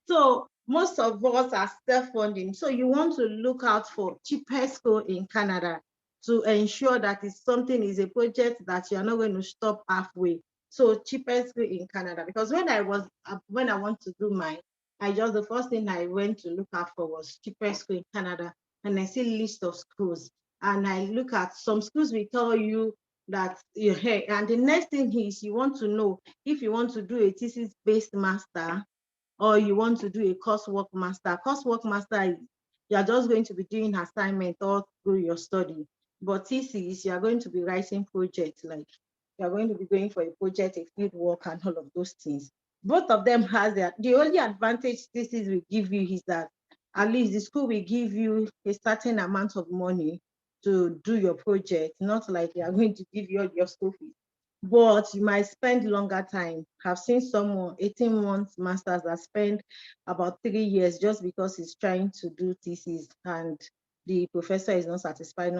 So most of us are self-funding. So you want to look out for cheapest school in Canada to ensure that something is a project that you're not going to stop halfway. So cheapest school in Canada, because when I want to do mine, the first thing I went to look out for was cheapest school in Canada, and I see list of schools, and I look at some schools will tell you that and the next thing is you want to know if you want to do a thesis-based master or you want to do a coursework master. Coursework master, you are just going to be doing assignment all through your study. But thesis, you are going to be writing projects, like you are going to be going for a project, a field work, and all of those things. Both of them has the only advantage thesis will give you is that at least the school will give you a certain amount of money to do your project, not like they are going to give you all your school fees, but you might spend longer time. I've seen someone 18 months masters that spend about 3 years just because he's trying to do thesis and the professor is not satisfied,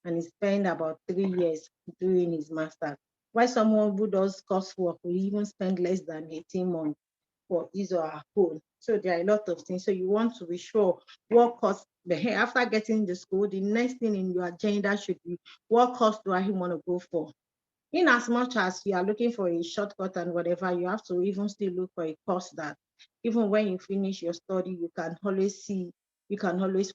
and he spent about 3 years doing his master. While someone who does coursework will even spend less than 18 months for his or her own. So there are a lot of things. So you want to be sure what course, after getting the school, the next thing in your agenda should be what course do I want to go for? In as much as you are looking for a shortcut and whatever, you have to even still look for a course that even when you finish your study, you can always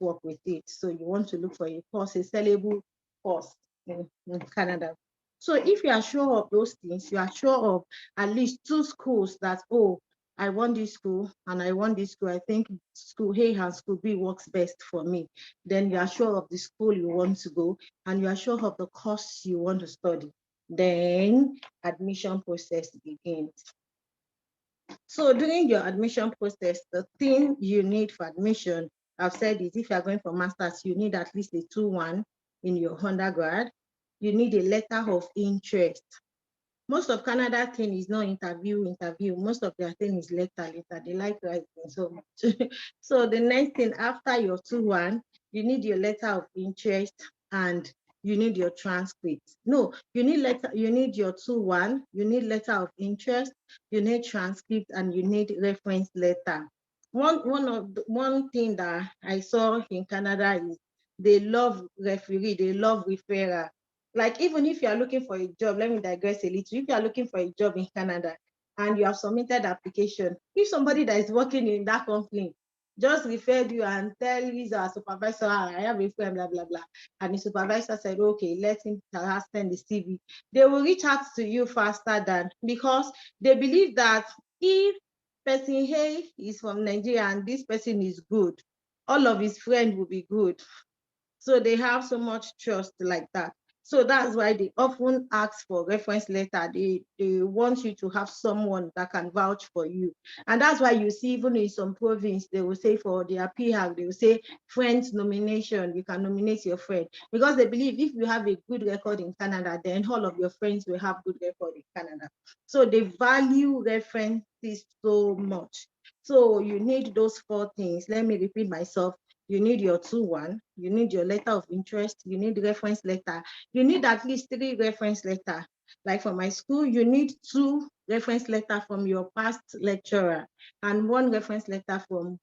work with it. So you want to look for a course, a sellable course in Canada. So if you are sure of those things, you are sure of at least 2 schools that, oh, I want this school and I want this school, I think school A and school B works best for me, then you are sure of the school you want to go and you are sure of the course you want to study. Then admission process begins. So during your admission process, the thing you need for admission, I've said is if you're going for masters, you need at least a 2-1 in your undergrad. You need a letter of interest. Most of Canada thing is not interview. Most of their thing is letter. They like writing so much. So the next thing after your 2-1, you need your letter of interest and you need your transcript. No, you need your 2-1, you need letter of interest, you need transcript, and you need reference letter. One thing that I saw in Canada is they love referee, they love referral. Like even if you are looking for a job, let me digress a little. If you are looking for a job in Canada and you have submitted application, if somebody that is working in that company just referred you and tell his supervisor, I have a friend, blah, blah, blah. And the supervisor said, okay, let him send the CV. They will reach out to you faster than, because they believe that if person A is from Nigeria and this person is good, all of his friends will be good. So they have so much trust like that. So that's why they often ask for reference letter. They want you to have someone that can vouch for you. And that's why you see, even in some province, they will say for their PHAG, they will say friends nomination, you can nominate your friend. Because they believe if you have a good record in Canada, then all of your friends will have good record in Canada. So they value references so much. So you need those 4 things. Let me repeat myself. You need your 2-1, you need your letter of interest, you need reference letter. You need at least 3 reference letter. Like for my school, you need 2 reference letter from your past lecturer and 1 reference letter from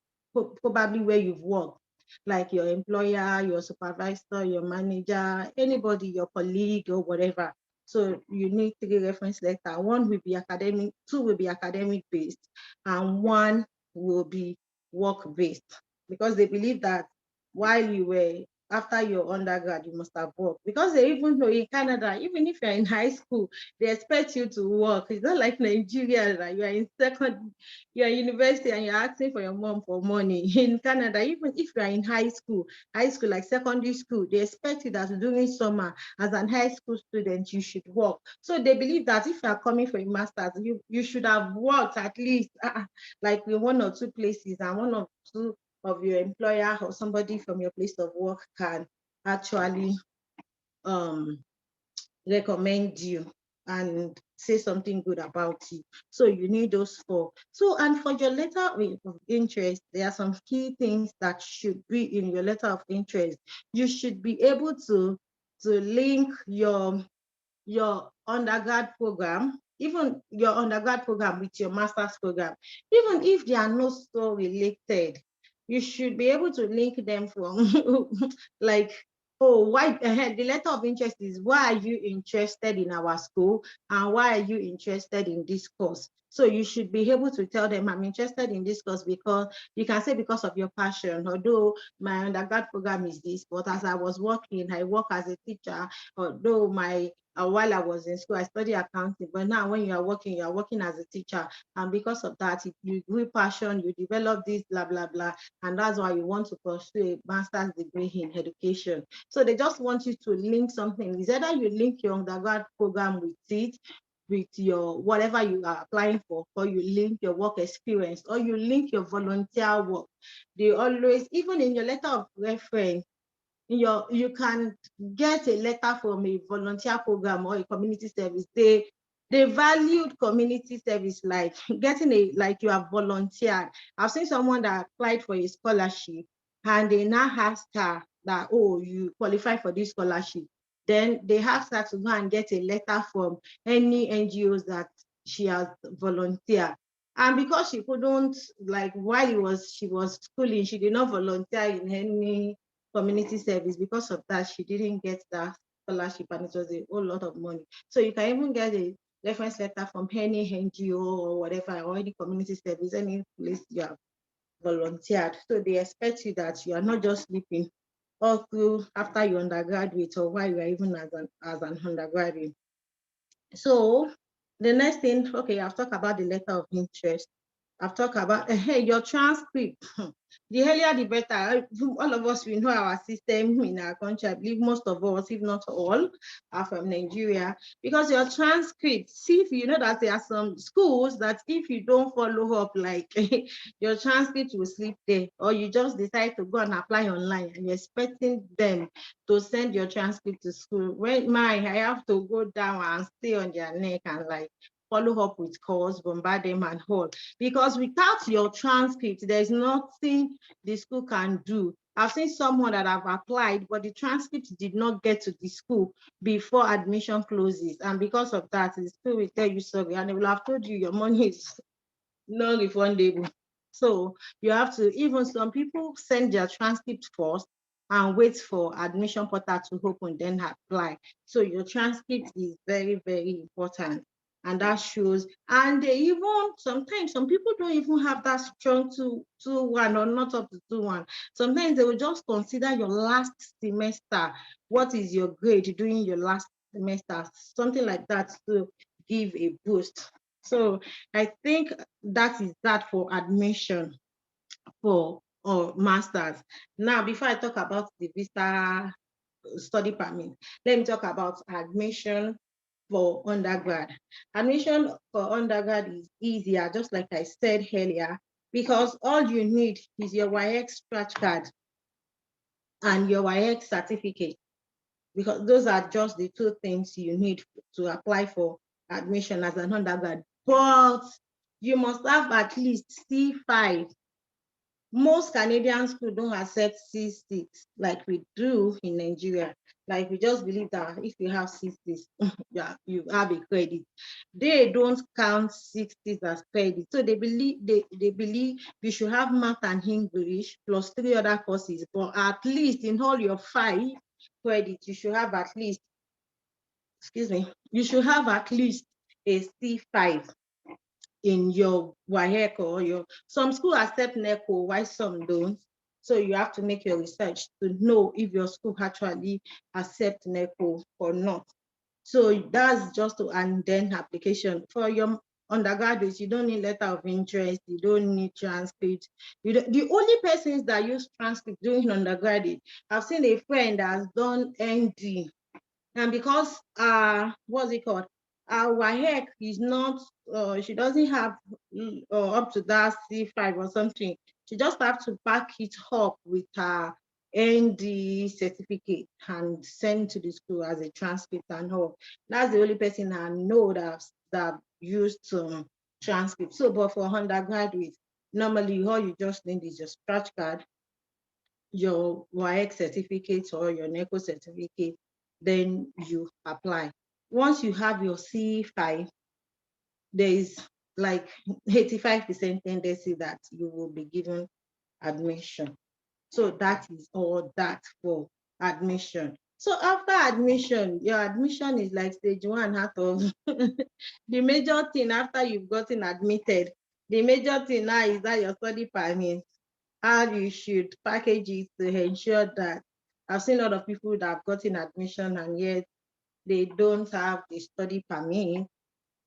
probably where you've worked, like your employer, your supervisor, your manager, anybody, your colleague or whatever. So you need 3 reference letter. 1 will be academic, 2 will be academic based, and 1 will be work based. Because they believe that while you were, after your undergrad, you must have worked. Because they even know in Canada, even if you're in high school, they expect you to work. It's not like Nigeria, that you are in you're in university and you're asking for your mom for money. In Canada, even if you're in high school like secondary school, they expect you that during summer, as an high school student, you should work. So they believe that if you're coming for a master's, you should have worked at least like in 1 or 2 places, and 1 or 2 of your employer or somebody from your place of work can actually recommend you and say something good about you. So you need those 4. So, and for your letter of interest, there are some key things that should be in your letter of interest. You should be able to link your undergrad program, even your undergrad program, with your master's program. Even if they are not so related, you should be able to link them from like, oh, why the letter of interest is, why are you interested in our school, and why are you interested in this course? So you should be able to tell them, I'm interested in this course because, you can say because of your passion, although my undergrad program is this, but as I was working, I work as a teacher, although while I was in school, I studied accounting, but now when you are working as a teacher, and because of that, you grew passion, you develop this, blah, blah, blah, and that's why you want to pursue a master's degree in education. So they just want you to link something. It's either you link your undergrad program with it, with your whatever you are applying for, or you link your work experience, or you link your volunteer work. They always, even in your letter of reference, you can get a letter from a volunteer program or a community service. They valued community service, like getting like you have volunteered. I've seen someone that applied for a scholarship, and they now asked her that, oh, you qualify for this scholarship. Then they asked her to go and get a letter from any NGOs that she has volunteered. And because she couldn't, like while she was schooling, she did not volunteer in any community service. Because of that, she didn't get that scholarship, and it was a whole lot of money. So you can even get a reference letter from any NGO or whatever, or any community service, any place you have volunteered. So they expect you that you are not just sleeping all through after you undergraduate, or while you are even as an undergraduate. So the next thing, okay, I've talked about the letter of interest. I've talked about your transcript. The earlier the better. All of us, we know our system in our country. I believe most of us, if not all, are from Nigeria. Because your transcript, see, if you know that there are some schools that if you don't follow up, like your transcript will slip there, or you just decide to go and apply online and you're expecting them to send your transcript to school. When I have to go down and stay on their neck and like follow up with calls, bombard them and hold. Because without your transcript, there's nothing the school can do. I've seen someone that have applied, but the transcript did not get to the school before admission closes. And because of that, the school will tell you sorry, and they will have told you your money is non-refundable. So you have to, even some people send their transcript first and wait for admission portal to open, then apply. So your transcript is very, very important. And that shows, and they even, sometimes some people don't even have that strong 2-1 or not up to 2-1. Sometimes they will just consider your last semester. What is your grade during your last semester? Something like that to give a boost. So I think that is that for admission for or master's. Now, before I talk about the visa study permit, let me talk about admission for undergrad. Admission for undergrad is easier, just like I said earlier, because all you need is your WAEC scratch card and your WAEC certificate, because those are just the two things you need to apply for admission as an undergrad. But you must have at least C5. Most Canadian schools don't accept C6 like we do in Nigeria. Like we just believe that if you have 60s, yeah, you have a credit. They don't count 60s as credit. So they believe you should have math and English plus 3 other courses. But at least in all your 5 credits, you should have at least, you should have at least a C5 in your WAEC or your, some schools accept NECO, why some don't. So you have to make your research to know if your school actually accept NECO or not. So that's just to, and then application. For your undergraduates, you don't need letter of interest, you don't need transcript. The only persons that use transcript during undergraduate, I've seen a friend that has done ND, and because what's it called? WAEC is not, she doesn't have up to that C5 or something. She just have to pack it up with her ND certificate and send to the school as a transcript and all. That's the only person I know that used transcript. So, but for undergraduates, normally all you just need is your scratch card, your WAEC certificate or your NECO certificate, then you apply. Once you have your C5, there is like 85% tendency that you will be given admission. So that is all that for admission. So after admission, your admission is like stage 1 out of the major thing after you've gotten admitted. The major thing now is that your study permit, how you should package it to ensure that, I've seen a lot of people that have gotten admission and yet they don't have the study permit.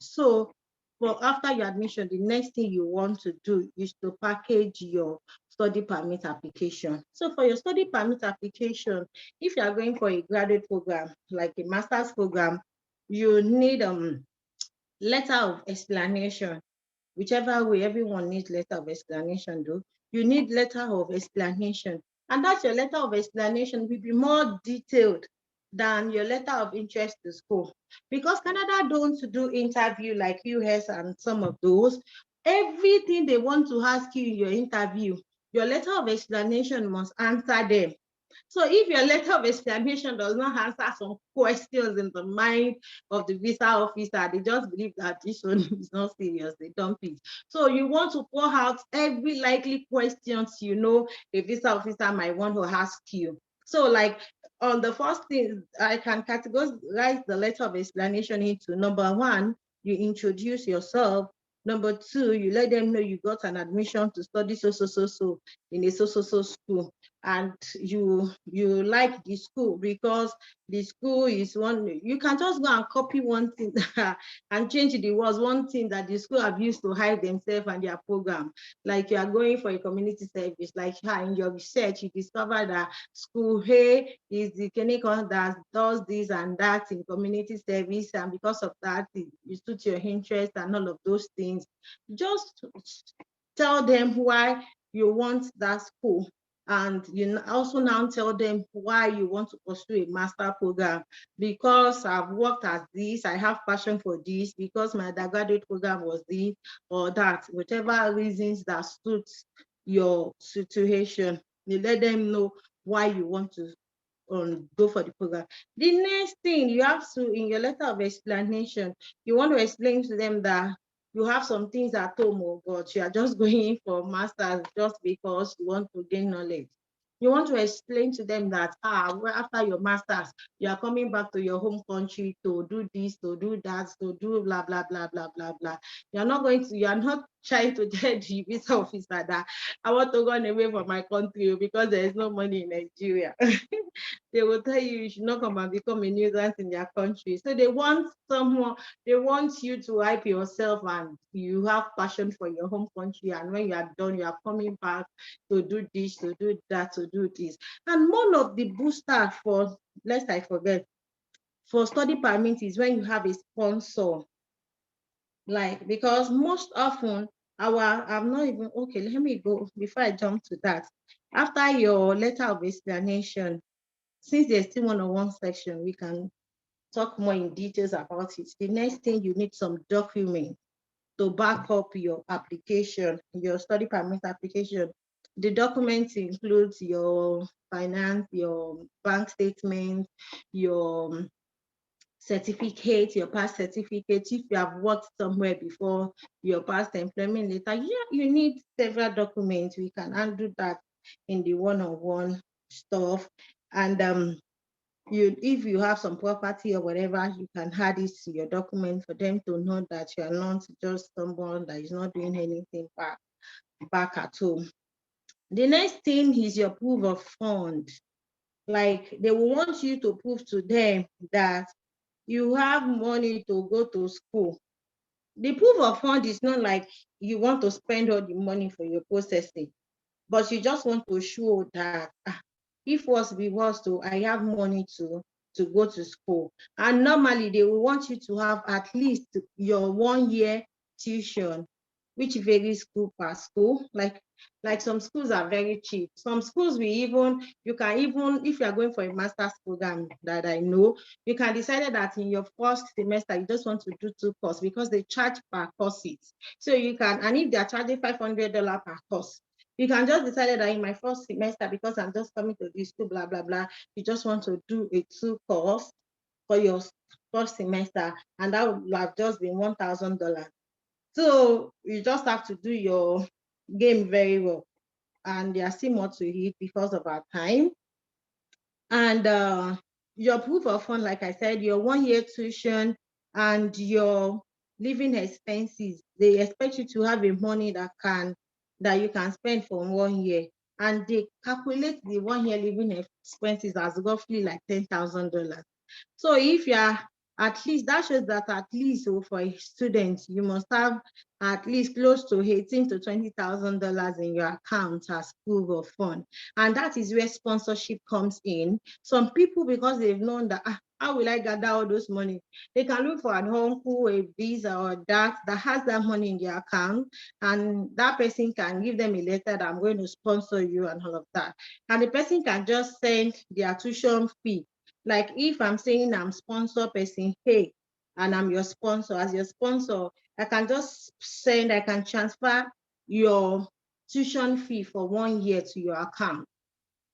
So, well, after your admission, the next thing you want to do is to package your study permit application. So for your study permit application, if you are going for a graduate program, like a master's program, you need letter of explanation. Whichever way, everyone needs letter of explanation though. You need letter of explanation. And that's your letter of explanation will be more detailed than your letter of interest to school. Because Canada don't do interview like US and some of those. Everything they want to ask you in your interview, your letter of explanation must answer them. So if your letter of explanation does not answer some questions in the mind of the visa officer, they just believe that this one is not serious, they dump it. So you want to pour out every likely questions you know a visa officer might want to ask you. So like on the first thing, I can categorize the letter of explanation into number 1, you introduce yourself. Number 2, you let them know you got an admission to study so in a so school, and you like the school because the school is one. You can just go and copy one thing and change the words, one thing that the school have used to hide themselves and their program. Like you are going for a community service, like in your research, you discover that school A is the clinical that does this and that in community service, and because of that, it suits your interest and all of those things. Just tell them why you want that school, and you also now tell them why you want to pursue a master program. Because I've worked at this, I have passion for this, because my undergraduate program was this or that, whatever reasons that suits your situation. You let them know why you want to go for the program. The next thing you have to, in your letter of explanation, you want to explain to them that you have some things at home, but you are just going in for masters just because you want to gain knowledge. You want to explain to them that after your masters, you are coming back to your home country to do this, to do that, to do blah blah blah blah blah blah. You are not trying to tell the visa officer that I want to run away from my country because there is no money in Nigeria. They will tell you should not come and become a nuisance in their country. So they want someone, they want you to hype yourself and you have passion for your home country. And when you are done, you are coming back to do this, to do that, to do this. And one of the boosters for, lest I forget, for study permit is when you have a sponsor. Like, because most often I'm not even, okay, let me go before I jump to that. After your letter of explanation, since there's still one-on-one section, we can talk more in details about it. The next thing, you need some document to back up your application, your study permit application. The documents includes your finance, your bank statement, your certificate, your past certificate. If you have worked somewhere before, your past employment letter, yeah, you need several documents. We can handle that in the one-on-one stuff. And if you have some property or whatever, you can add it to your document for them to know that you are not just someone that is not doing anything back at home. The next thing is your proof of fund. Like, they will want you to prove to them that you have money to go to school. The proof of fund is not like you want to spend all the money for your processing, but you just want to show that if was to, I have money to go to school. And normally they will want you to have at least your 1 year tuition, which varies school per school. Like some schools are very cheap. Some schools you can even, if you are going for a master's program that I know, you can decide that in your first semester, you just want to do 2 courses because they charge per courses. So you can, and if they are charging $500 per course, you can just decide that in my first semester, because I'm just coming to this school, blah, blah, blah, you just want to do a 2 course for your first semester, and that would have just been $1,000. So you just have to do your game very well. And there's still more to it because of our time. And your proof of fund, like I said, your 1 year tuition and your living expenses, they expect you to have a money that you can spend for 1 year. And they calculate the 1 year living expenses as roughly like $10,000. So if you're at least, that shows that at least for a student, you must have at least close to $18,000 to $20,000 in your account as proof of fund. And that is where sponsorship comes in. Some people, because they've known that, how will I gather all those money? They can look for an uncle, a visa or that has that money in their account, and that person can give them a letter that I'm going to sponsor you and all of that. And the person can just send their tuition fee. Like if I'm saying I'm sponsor person, hey, and I'm your sponsor, as your sponsor, I can just I can transfer your tuition fee for 1 year to your account.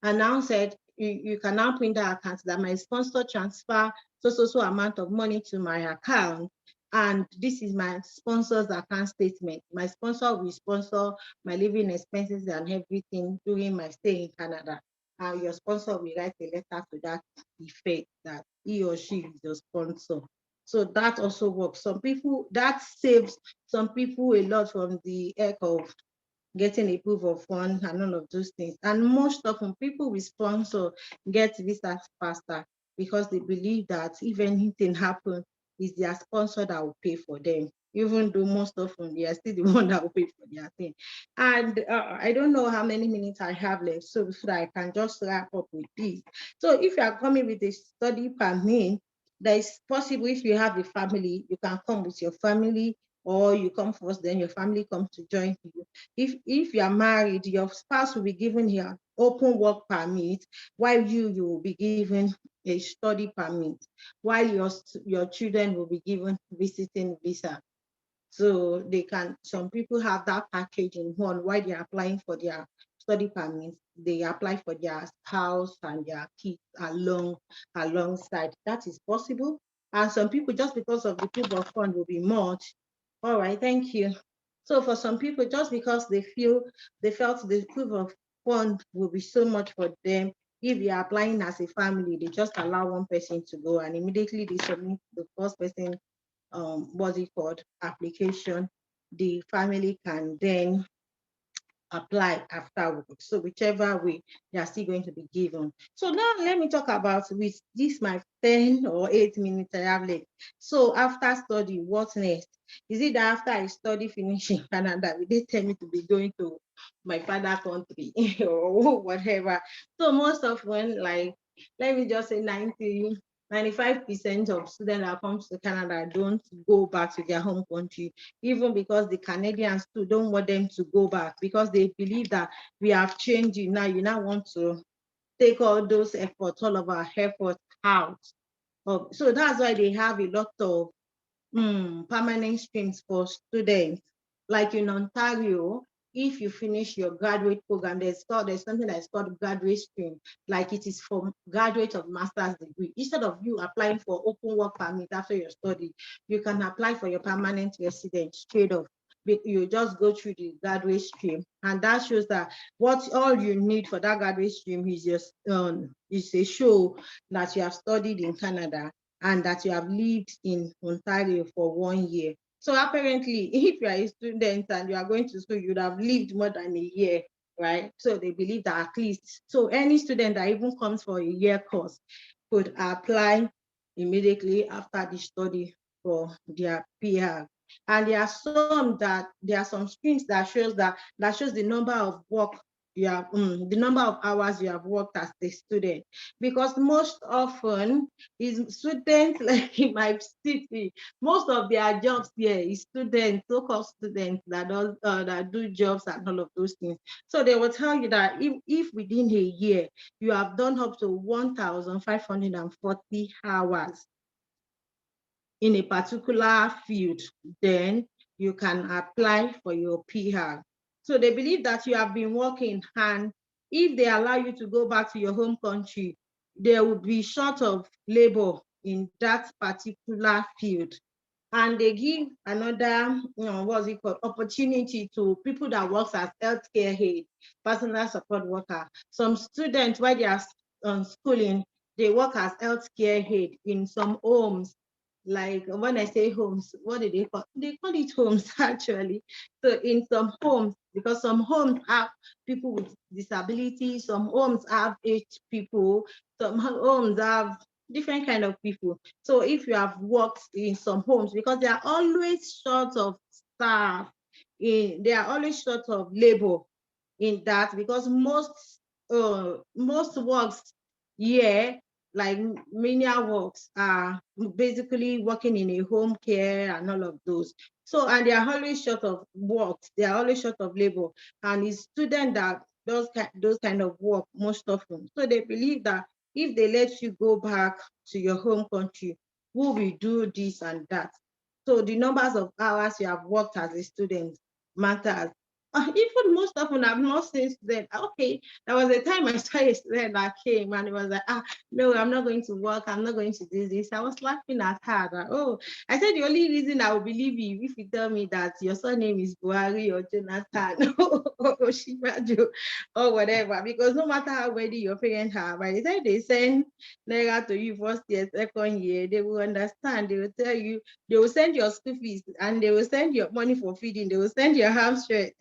And now said, you can now print that account that my sponsor transfer so amount of money to my account. And this is my sponsor's account statement. My sponsor will sponsor my living expenses and everything during my stay in Canada. Your sponsor will write a letter to that effect that he or she is your sponsor. So that also works. Some people, that saves some people a lot from the heck of getting a proof of fund and all of those things. And most often people with sponsor get visas faster because they believe that if anything happens, it's their sponsor that will pay for them, even though most often they are still the one that will pay for their thing. And I don't know how many minutes I have left, so that I can just wrap up with this. So if you are coming with a study permit, that is possible. If you have a family, you can come with your family, or you come first, then your family comes to join you. If you are married, your spouse will be given your open work permit, while you will be given a study permit, while your children will be given visiting visa. So some people have that package in one while they're applying for their study permits. They apply for their spouse and their kids alongside. That is possible. And some people, just because of the proof of fund will be much. All right, thank you. So for some people, just because they felt the proof of fund will be so much for them, if you're applying as a family, they just allow one person to go and immediately they submit the first person, what's it called, application. the family can then apply afterwards. So whichever way, they are still going to be given. So now let me talk about, with this my 10 or 8 minutes I have left. So after study, what next? Is it that after I study finishing Canada, will they tell me to be going to my father country or whatever? So most often, like, let me just say 95% of students that come to Canada don't go back to their home country, even because the Canadians too don't want them to go back, because they believe that we have changed you now. You now want to take all those efforts, all of our efforts out. So that's why they have a lot of permanent streams for students. Like in Ontario, if you finish your graduate program, there's something that's called graduate stream. Like it is for graduate of master's degree. Instead of you applying for open work permit after your study, you can apply for your permanent residence straight off. You just go through the graduate stream, and that shows that what all you need for that graduate stream is just is a show that you have studied in Canada and that you have lived in Ontario for 1 year. So apparently, if you are a student and you are going to school, you would have lived more than a year, right? So they believe that at least, so any student that even comes for a year course could apply immediately after the study for their PR. And there are some screens that shows the number of work you have, the number of hours you have worked as a student, because most often is students, like in my city, most of their jobs here is students, so-called students that do jobs and all of those things. So they will tell you that if within a year you have done up to 1,540 hours in a particular field, then you can apply for your PR. So they believe that you have been working, and if they allow you to go back to your home country, there will be short of labor in that particular field. And they give another, opportunity to people that work as healthcare aid, personal support worker. Some students, while they are schooling, they work as healthcare aid in some homes. Like when I say homes, what do they call? They call it homes actually. So in some homes, because some homes have people with disabilities, some homes have aged people, some homes have different kind of people. So if you have worked in some homes, because they are always short of staff, they are always short of labor in that, because most works here, like menial works, are basically working in a home care and all of those. So, and they are always short of work, they are always short of labor, and it's students that does those kind of work most often. So they believe that if they let you go back to your home country, who will do this and that? So the numbers of hours you have worked as a student matters. Even most often, I've not seen students. Okay, there was a time I saw a student that came and it was like, no, I'm not going to work. I'm not going to do this. I was laughing at her. That, I said, the only reason I will believe you if you tell me that your surname is Buhari or Jonathan or Shibaju or whatever, because no matter how ready your parents are, by the time they send Naira to you first year, second year, they will understand. They will tell you, they will send your school fees and they will send your money for feeding. They will send your house rent.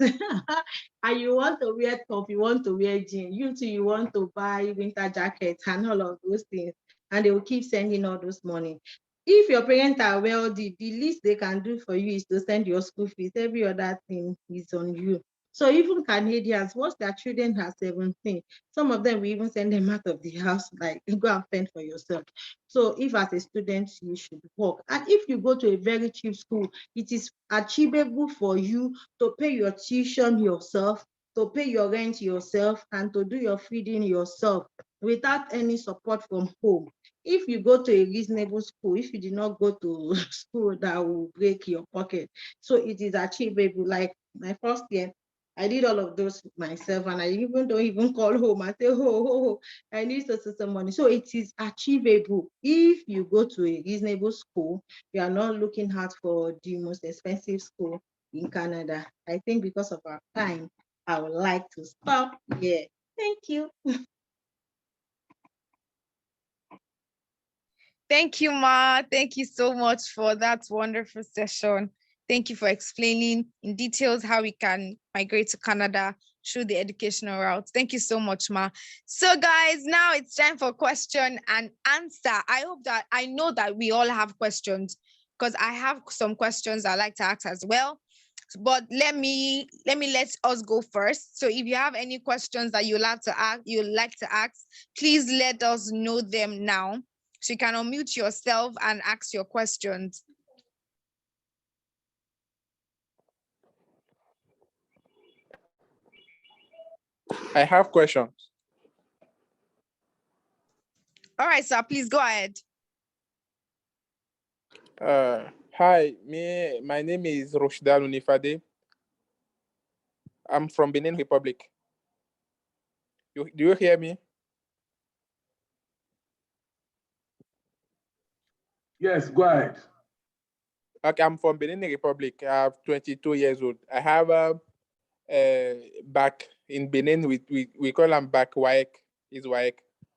And you want to wear top, you want to wear jeans, you too, you want to buy winter jackets and all of those things. And they will keep sending all those money. If your parents are wealthy, the least they can do for you is to send your school fees. Every other thing is on you. So even Canadians, once their children are 17, some of them will even send them out of the house, like, go and fend for yourself. So if as a student, you should work. And if you go to a very cheap school, it is achievable for you to pay your tuition yourself, to pay your rent yourself, and to do your feeding yourself without any support from home. If you go to a reasonable school, if you do not go to school that will break your pocket, so it is achievable. Like my first year, I did all of those myself, and I even don't even call home. I say, I need some money. So it is achievable. If you go to a reasonable school, you are not looking out for the most expensive school in Canada. I think because of our time, I would like to stop here. Thank you. Thank you, Ma. Thank you so much for that wonderful session. Thank you for explaining in details how we can migrate to Canada through the educational route. Thank you so much, Ma. So guys, now it's time for question and answer. I know that we all have questions because I have some questions I like to ask as well. But let us go first. So if you have any questions that you'd like to ask, please let us know them now. So you can unmute yourself and ask your questions. I have questions. All right, sir, please go ahead. Hi, my name is Rochdal Unifade. I'm from Benin Republic. Do you hear me? Yes, go ahead. Okay, I'm from Benin Republic. I'm 22 years old. I have back in Benin, we call them back WAEC, is WAEC.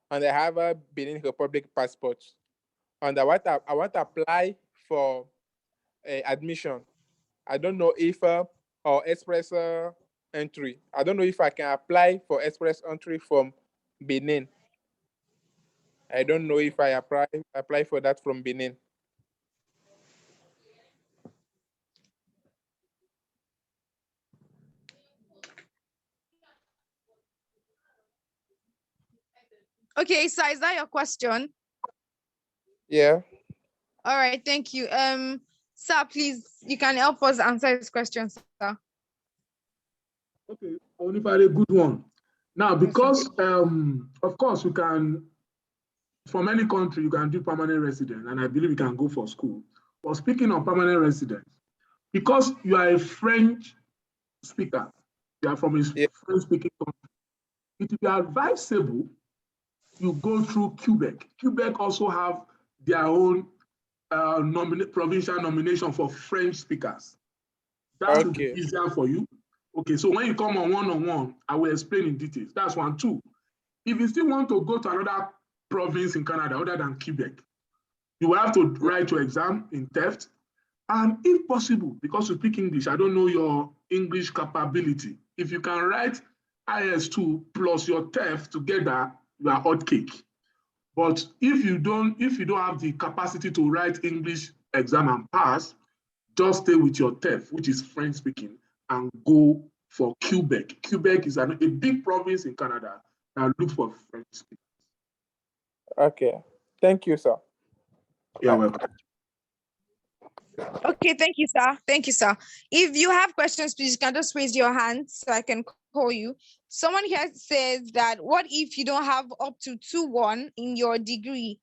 And I have a Benin Republic passport. And I want to apply for admission. I don't know if or express entry. I don't know if I can apply for express entry from Benin. I don't know if I apply for that from Benin. Okay, so is that your question? Yeah. All right, thank you. Sir, please, you can help us answer this question, sir. Okay, only very good one. Now, because of course, you can, from any country, you can do permanent resident, and I believe you can go for school. But speaking of permanent resident, because you are a French speaker, you are from a French-speaking country, it will be advisable you go through Quebec. Quebec also have their own provincial nomination for French speakers. That will be easier for you. Okay, so when you come on one-on-one, I will explain in details. That's one. Two, if you still want to go to another province in Canada other than Quebec, you will have to write your exam in TEFT. And if possible, because you speak English, I don't know your English capability. If you can write IS2 plus your TEFT together, you are hot cake. But if you don't have the capacity to write English exam and pass, just stay with your TEFT, which is French speaking, and go for Quebec. Quebec is a big province in Canada that looks for French speakers. Okay, thank you, sir. You're welcome. Okay, thank you, sir. Thank you, sir. If you have questions, please, you can just raise your hand so I can call you. Someone here says that, what if you don't have up to 2-1 in your degree?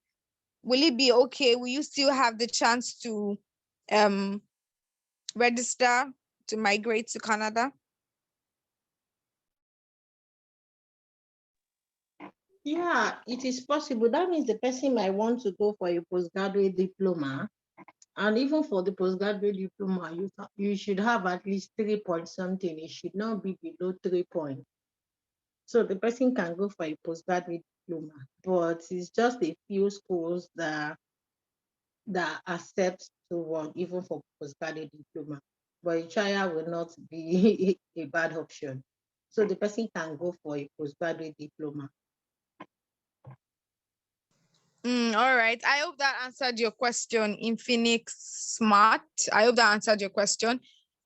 Will it be okay? Will you still have the chance to register to migrate to Canada? Yeah, it is possible. That means the person might want to go for a postgraduate diploma. And even for the postgraduate diploma, you should have at least 3 point something. It should not be below 3 points. So the person can go for a postgraduate diploma, but it's just a few schools that accept to work even for postgraduate diploma. But a trial will not be a bad option. So the person can go for a postgraduate diploma. All right. I hope that answered your question, Infinix Smart. I hope that answered your question.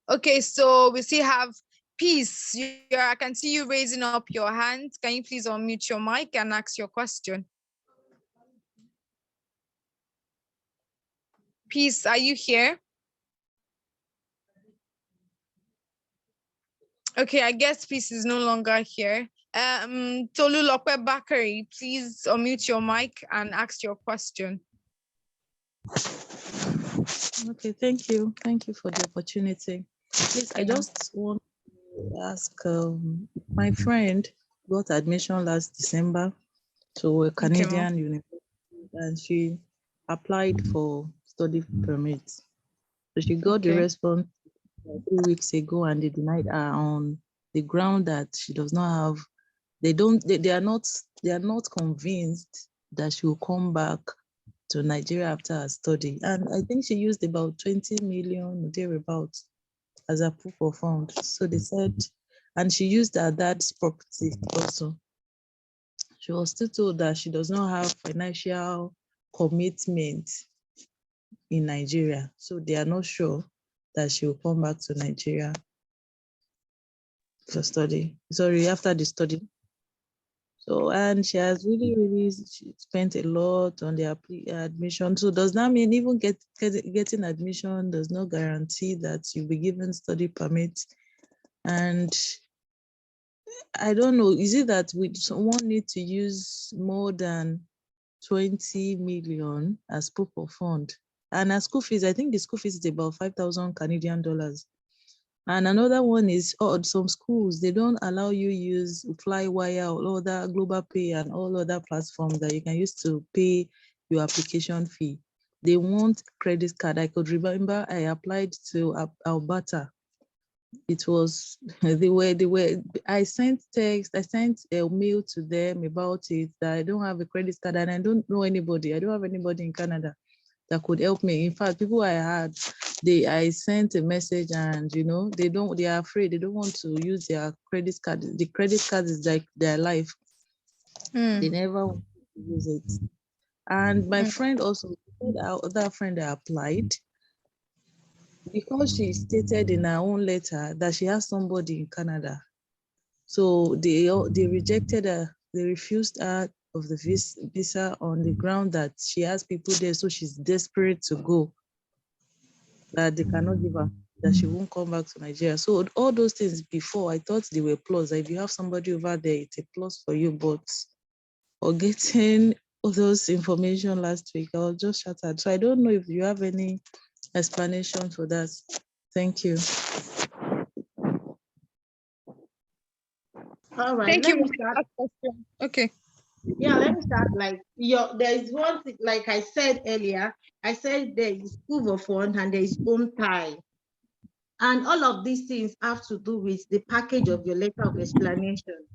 Okay, so we still have Peace. I can see you raising up your hand. Can you please unmute your mic and ask your question? Peace, are you here? Okay, I guess Peace is no longer here. Tolulope Bakari, please unmute your mic and ask your question. Okay, thank you. Thank you for the opportunity. Please, I just want to ask, my friend got admission last December to a Canadian university, and she applied for study permit. So she got the response 2 weeks ago, and they denied her on the ground that she does not have, they are not convinced that she will come back to Nigeria after her study. And I think she used about 20 million thereabouts as a proof of fund. So they said, and she used her dad's property also. She was still told that she does not have financial commitment in Nigeria. So they are not sure that she will come back to Nigeria for study. Sorry, after the study. So, and she has really she spent a lot on the admission. So does that mean even getting admission does not guarantee that you'll be given study permit? And I don't know, is it that someone need to use more than 20 million as proof of fund? And as school fees, I think the school fees is about 5,000 Canadian dollars. And another one is some schools, they don't allow you use Flywire or all other Global Pay and all other platforms that you can use to pay your application fee. They want credit card. I could remember I applied to Alberta. It was, I sent text, I sent a mail to them about it, that I don't have a credit card and I don't know anybody. I don't have anybody in Canada that could help me. In fact, people I had, I sent a message and they are afraid, they don't want to use their credit card. The credit card is like their life. They never want to use it. And my friend also, our other friend that applied, because she stated in her own letter that she has somebody in Canada. So they rejected her, they refused her of the visa on the ground that she has people there, so she's desperate to go, that they cannot give her, that she won't come back to Nigeria. So all those things before, I thought they were plus. If you have somebody over there, it's a plus for you, but for getting all those information last week, I was just shattered. So I don't know if you have any explanation for that. Thank you. All right. Thank you. Okay. Yeah, let me start. Like there is one thing, like I said earlier, I said there is proof of fund and there is home tie. And all of these things have to do with the package of your letter of explanation.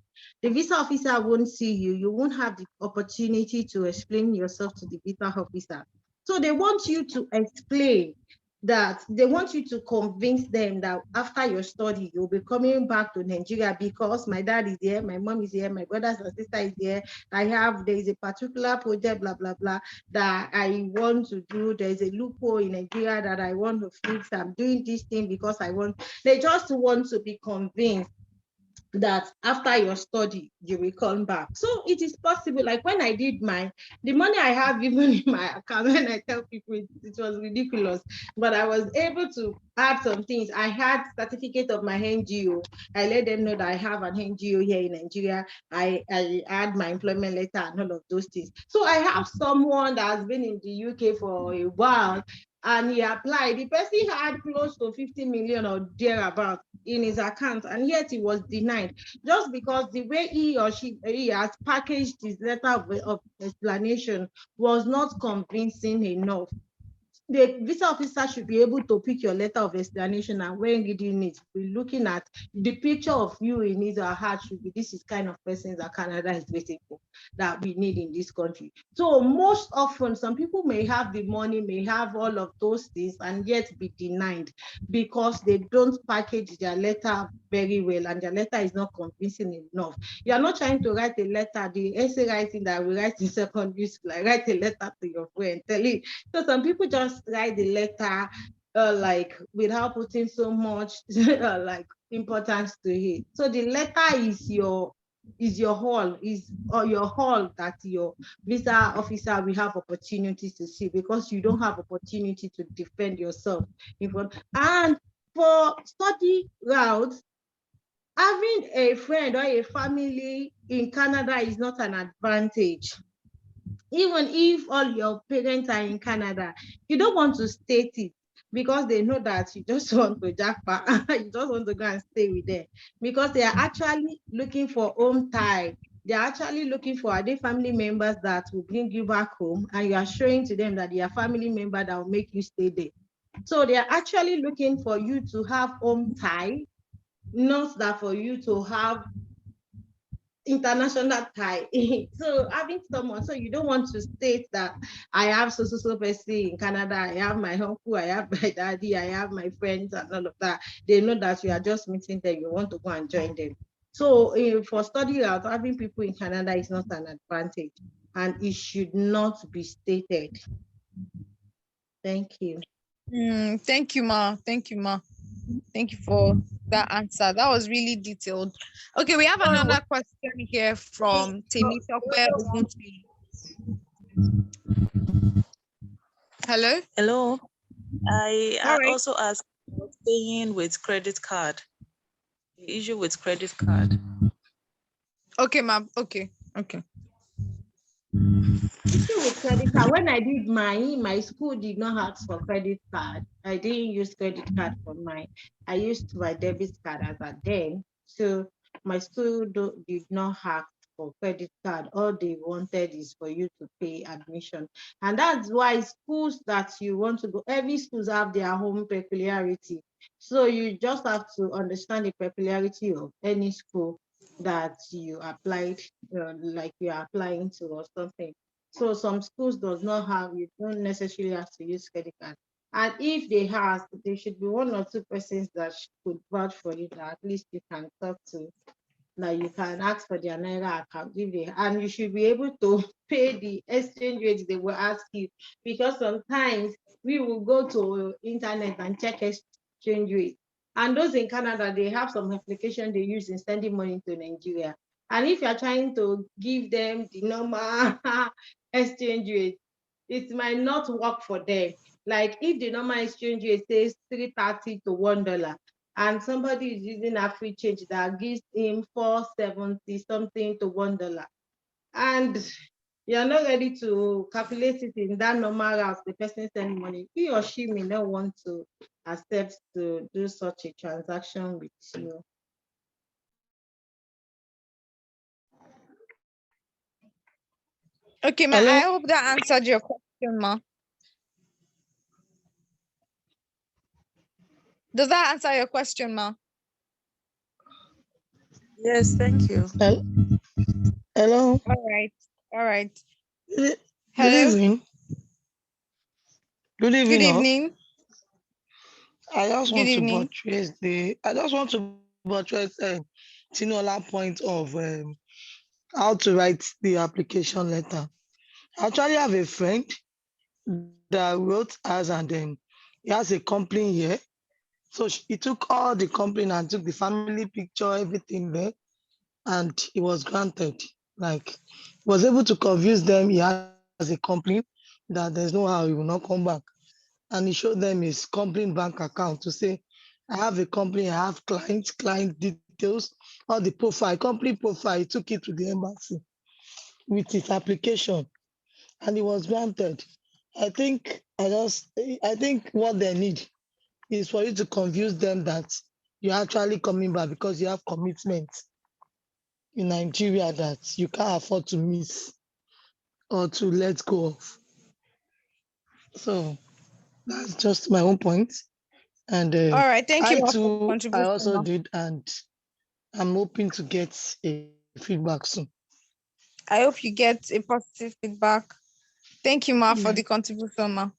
The visa officer won't see you. You won't have the opportunity to explain yourself to the visa officer. So they want you to explain that, they want you to convince them that after your study, you'll be coming back to Nigeria because my dad is here, my mom is here, my brothers and sister is here. There is a particular project, blah, blah, blah, that I want to do. There's a loophole in Nigeria that I want to fix. I'm doing this thing because they just want to be convinced that after your study, you will come back. So it is possible. Like when I did the money I have even in my account, when I tell people it was ridiculous, but I was able to add some things. I had certificate of my NGO. I let them know that I have an NGO here in Nigeria. I add my employment letter and all of those things. So I have someone that has been in the UK for a while, and he applied. The person had close to 50 million or thereabout in his account, and yet he was denied just because the way he has packaged his letter of explanation was not convincing enough. The visa officer should be able to pick your letter of explanation, and when reading it, be looking at the picture of you in his or her heart should be, this is kind of person that Canada is waiting for, that we need in this country. So most often, some people may have the money, may have all of those things, and yet be denied because they don't package their letter very well, and their letter is not convincing enough. You are not trying to write a letter, the essay writing that we write in secondary school, like write a letter to your friend, tell it. So some people just write the letter like without putting so much like importance to it. So the letter is your hall that your visa officer will have opportunities to see, because you don't have opportunity to defend yourself in front. And for study routes, having a friend or a family in Canada is not an advantage. Even if all your parents are in Canada, you don't want to state it because they know that you just want to jackpot. You just want to go and stay with them, because they are actually looking for home tie. They are actually looking for other family members that will bring you back home, and you are showing to them that they are family member that will make you stay there. So they are actually looking for you to have home tie, not that for you to have international tie. So having someone, so you don't want to state that I have so person in Canada, I have my uncle, I have my daddy, I have my friends and all of that. They know that you are just meeting them, you want to go and join them. So for study out, having people in Canada is not an advantage, and it should not be stated. Thank you. Thank you, Ma. Thank you, Ma. Thank you for that answer. That was really detailed. Okay, we have another question here from Temitope Ogunti. Hello? Hello. I Alright. also asked about paying with credit card. The issue with credit card. Okay, ma'am. Okay. With credit card, when I did mine, my school did not ask for credit card. I didn't use credit card for mine. I used my debit card as at then. So my school did not ask for credit card. All they wanted is for you to pay admission. And that's why schools that you want to go, every schools have their own peculiarity. So you just have to understand the peculiarity of any school that you applied, like you are applying to or something. So some schools does not have, you don't necessarily have to use credit card. And if they have, there should be one or two persons that could vouch for it, that at least you can talk to, that you can ask for their Naira account if they, and you should be able to pay the exchange rate they will ask you, because sometimes we will go to internet and check exchange rate. And those in Canada, they have some application they use in sending money to Nigeria. And if you're trying to give them the normal exchange rate, it might not work for them. Like if the normal exchange rate says $3.30 to $1, and somebody is using a free change that gives him $4.70 something to $1, and you're not ready to calculate it in that normal route, the person sending money, he or she may not want to accept to do such a transaction with you. Okay, ma. Hello? I hope that answered your question, ma. Does that answer your question, ma? Yes, thank you. Hello? All right. Good Hello? evening. Good evening. Good all. evening. I just Good want to evening. buttress Tinola point of how to write the application letter. I actually have a friend that wrote us, and then he has a company here. So he took all the company and took the family picture, everything there, and he was granted. Like, was able to convince them he has a company, that there's no how he will not come back. And he showed them his company bank account to say, I have a company, I have client details, all the profile, company profile. He took it to the embassy with his application, and he was granted. I think what they need is for you to convince them that you're actually coming back, because you have commitment in Nigeria that you can't afford to miss or to let go of. So that's just my own point. And All right. Thank you, I ma, for the too, I contribution, also ma. did, and I'm hoping to get a feedback soon. I hope you get a positive feedback. Thank you, ma, for Yeah. the contribution, ma.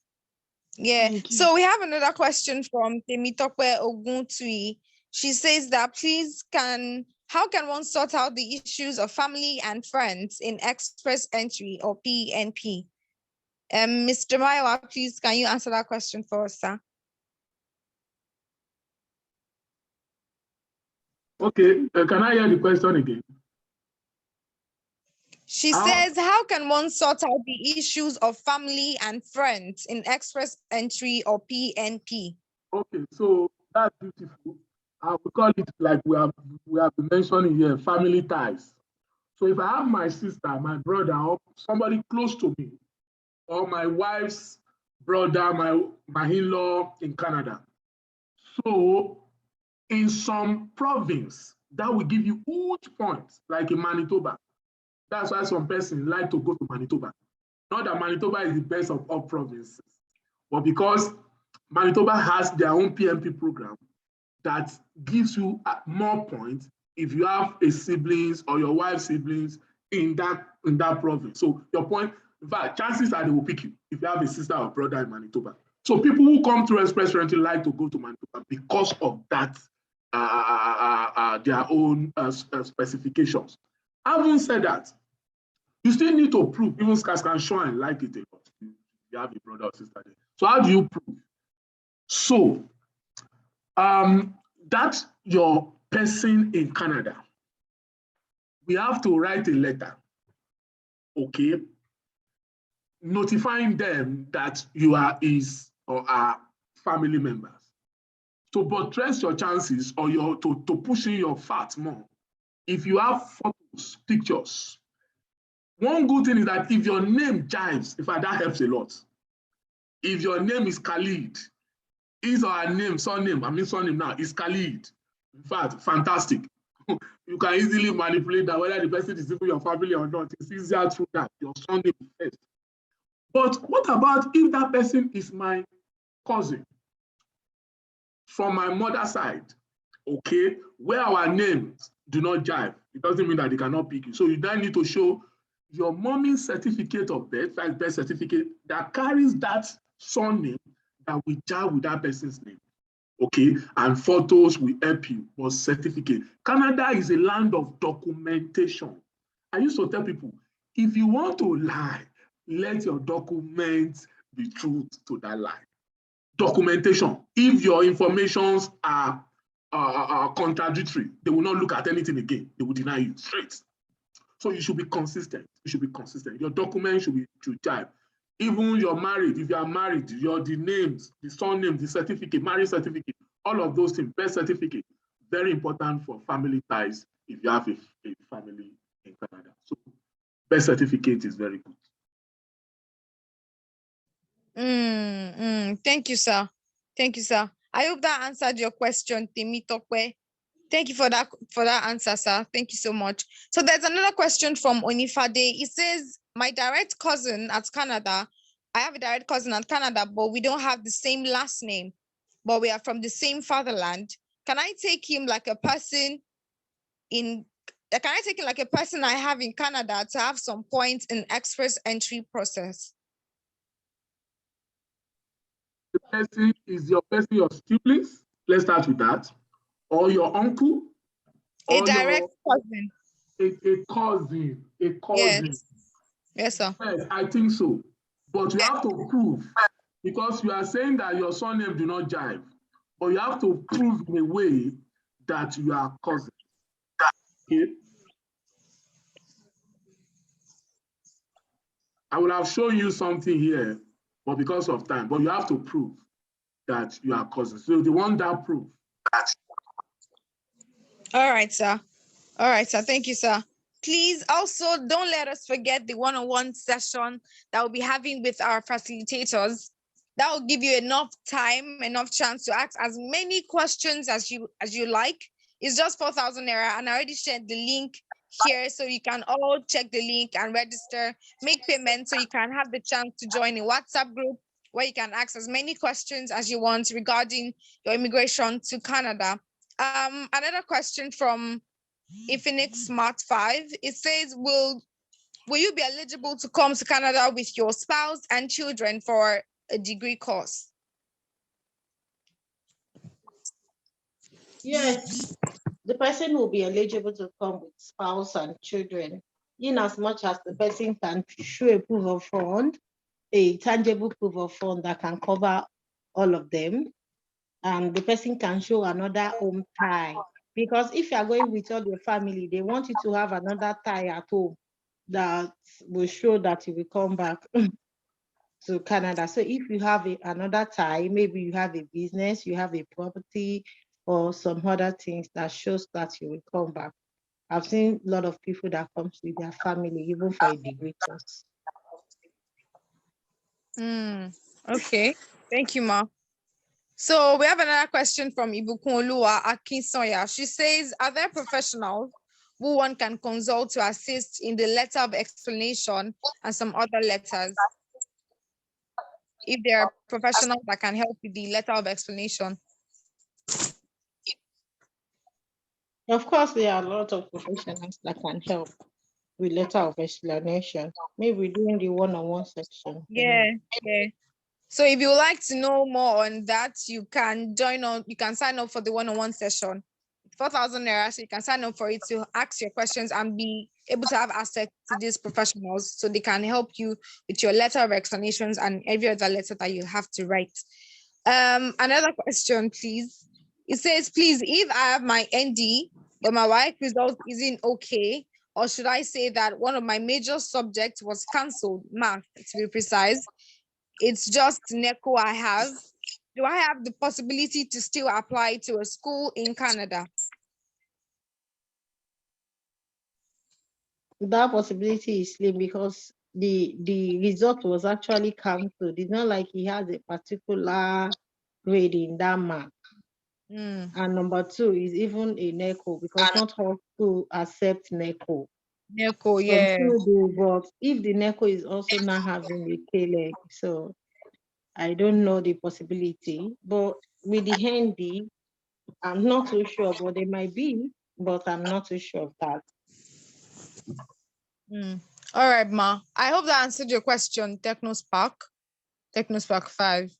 Yeah. Thank you. So we have another question from Temitope Oguntui. She says that how can one sort out the issues of family and friends in express entry or PNP? Mr. Maiwa, please, can you answer that question for us, sir? Okay, can I hear the question again? She says, how can one sort out the issues of family and friends in express entry or PNP? Okay, so that's beautiful. We call it, like we have been mentioning here, family ties. So if I have my sister, my brother, or somebody close to me, or my wife's brother, my in-law in Canada. So in some province, that will give you huge points, like in Manitoba. That's why some persons like to go to Manitoba. Not that Manitoba is the best of all provinces, but because Manitoba has their own PNP program that gives you more points if you have a siblings or your wife's siblings in that province. So your point, in fact, chances are they will pick you if you have a sister or brother in Manitoba. So people who come to Express Rental like to go to Manitoba because of that, their own specifications. Having said that, you still need to prove, even Scars can show and like it a lot. You have a brother or sister there. So how do you prove? So that your person in Canada, we have to write a letter, okay, notifying them that you are his or our family members. To buttress your chances or to push in your facts more, if you have photos, pictures, one good thing is that if your name jives, in fact, that helps a lot. If your name is Khalid, his or her name, surname now is Khalid. In fact, fantastic. You can easily manipulate that whether the person is even your family or not. It's easier through that, your surname first. But what about if that person is my cousin from my mother's side, okay, where our names do not jive? It doesn't mean that they cannot pick you. So you then need to show your mommy's certificate of birth, that birth certificate that carries that surname that will jive with that person's name, okay? And photos will help you, but certificate. Canada is a land of documentation. I used to tell people, if you want to lie, let your documents be true to that lie. Documentation. If your informations are contradictory, they will not look at anything again. They will deny you straight. So you should be consistent. You should be consistent. Your documents should jive. Even you're married, if you are married, the names, the surname, the certificate, marriage certificate, all of those things, birth certificate, very important for family ties if you have a family in Canada. So birth certificate is very good. Thank you, sir. Thank you, sir. I hope that answered your question, Temitope. Thank you for that answer, sir. Thank you so much. So there's another question from Onifade. It says, my direct cousin at Canada, I have a direct cousin at Canada, but we don't have the same last name, but we are from the same fatherland. Can I take him like a person I have in Canada to have some points in express entry process? The person is your siblings. Let's start with that. Or your uncle. A direct cousin. A cousin. Yes, sir. Yes, I think so. But you have to prove, because you are saying that your surname do not jive, but you have to prove in a way that you are cousins. Okay? I will have shown you something here, but because of time, but you have to prove that you are cousins. So the one that proof. All right, sir. All right, sir. Thank you, sir. Please also don't let us forget the one-on-one session that we'll be having with our facilitators. That will give you enough time, enough chance to ask as many questions as you like. It's just 4,000 naira, and I already shared the link here, so you can all check the link and register, make payment, so you can have the chance to join a WhatsApp group where you can ask as many questions as you want regarding your immigration to Canada. Another question from Infinix Smart 5. It says, will you be eligible to come to Canada with your spouse and children for a degree course? Yes, the person will be eligible to come with spouse and children, in as much as the person can show a proof of fund, a tangible proof of fund that can cover all of them. And the person can show another home tie. Because if you are going with all your family, they want you to have another tie at home that will show that you will come back to Canada. So if you have another tie, maybe you have a business, you have a property, or some other things that shows that you will come back. I've seen a lot of people that come with their family, even for a degree course. Okay, thank you, Ma. So we have another question from Ibukunoluwa Akinsoya. She says, are there professionals who one can consult to assist in the letter of explanation and some other letters? If there are professionals that can help with the letter of explanation. Of course, there are a lot of professionals that can help with letter of explanation. Maybe during the one-on-one section. Yeah, yeah. So if you would like to know more on that, you can you can sign up for the one-on-one session. 4,000 naira, so you can sign up for it to ask your questions and be able to have access to these professionals so they can help you with your letter of explanations and every other letter that you have to write. Another question, please. It says, please, if I have my ND, but my WAEC result isn't okay, or should I say that one of my major subjects was cancelled, math to be precise, it's just NECO I have, do I have the possibility to still apply to a school in Canada? That possibility is slim because the result was actually cancelled. It's not like he has a particular grade in that mark. And number two is even a NECO because not all schools accept NECO. NECO, yeah. But if the NECO is also not having a K-leg, so I don't know the possibility. But with the handy, I'm not too sure, but they might be, but I'm not too sure of that. All right, Ma. I hope that answered your question, TechnoSpark 5.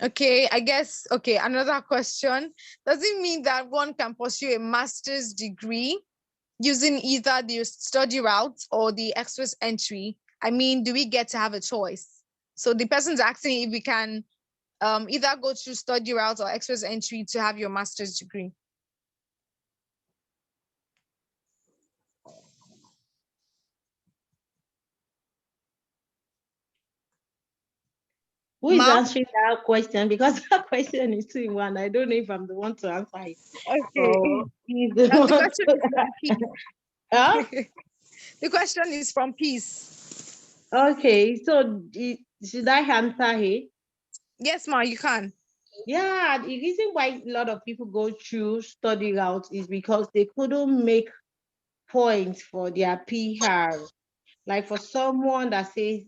Okay, I guess, okay, another question. Does it mean that one can pursue a master's degree using either the study route or the express entry? I mean, do we get to have a choice? So the person's asking if we can either go through study route or express entry to have your master's degree. Who is answering that question? Because that question is 2 in 1. I don't know if I'm the one to answer it. Okay. The question is from Peace. Huh? The question is from Peace. Okay, so should I answer it? Yes, Ma, you can. Yeah, the reason why a lot of people go through study route is because they couldn't make points for their PR. Like for someone that says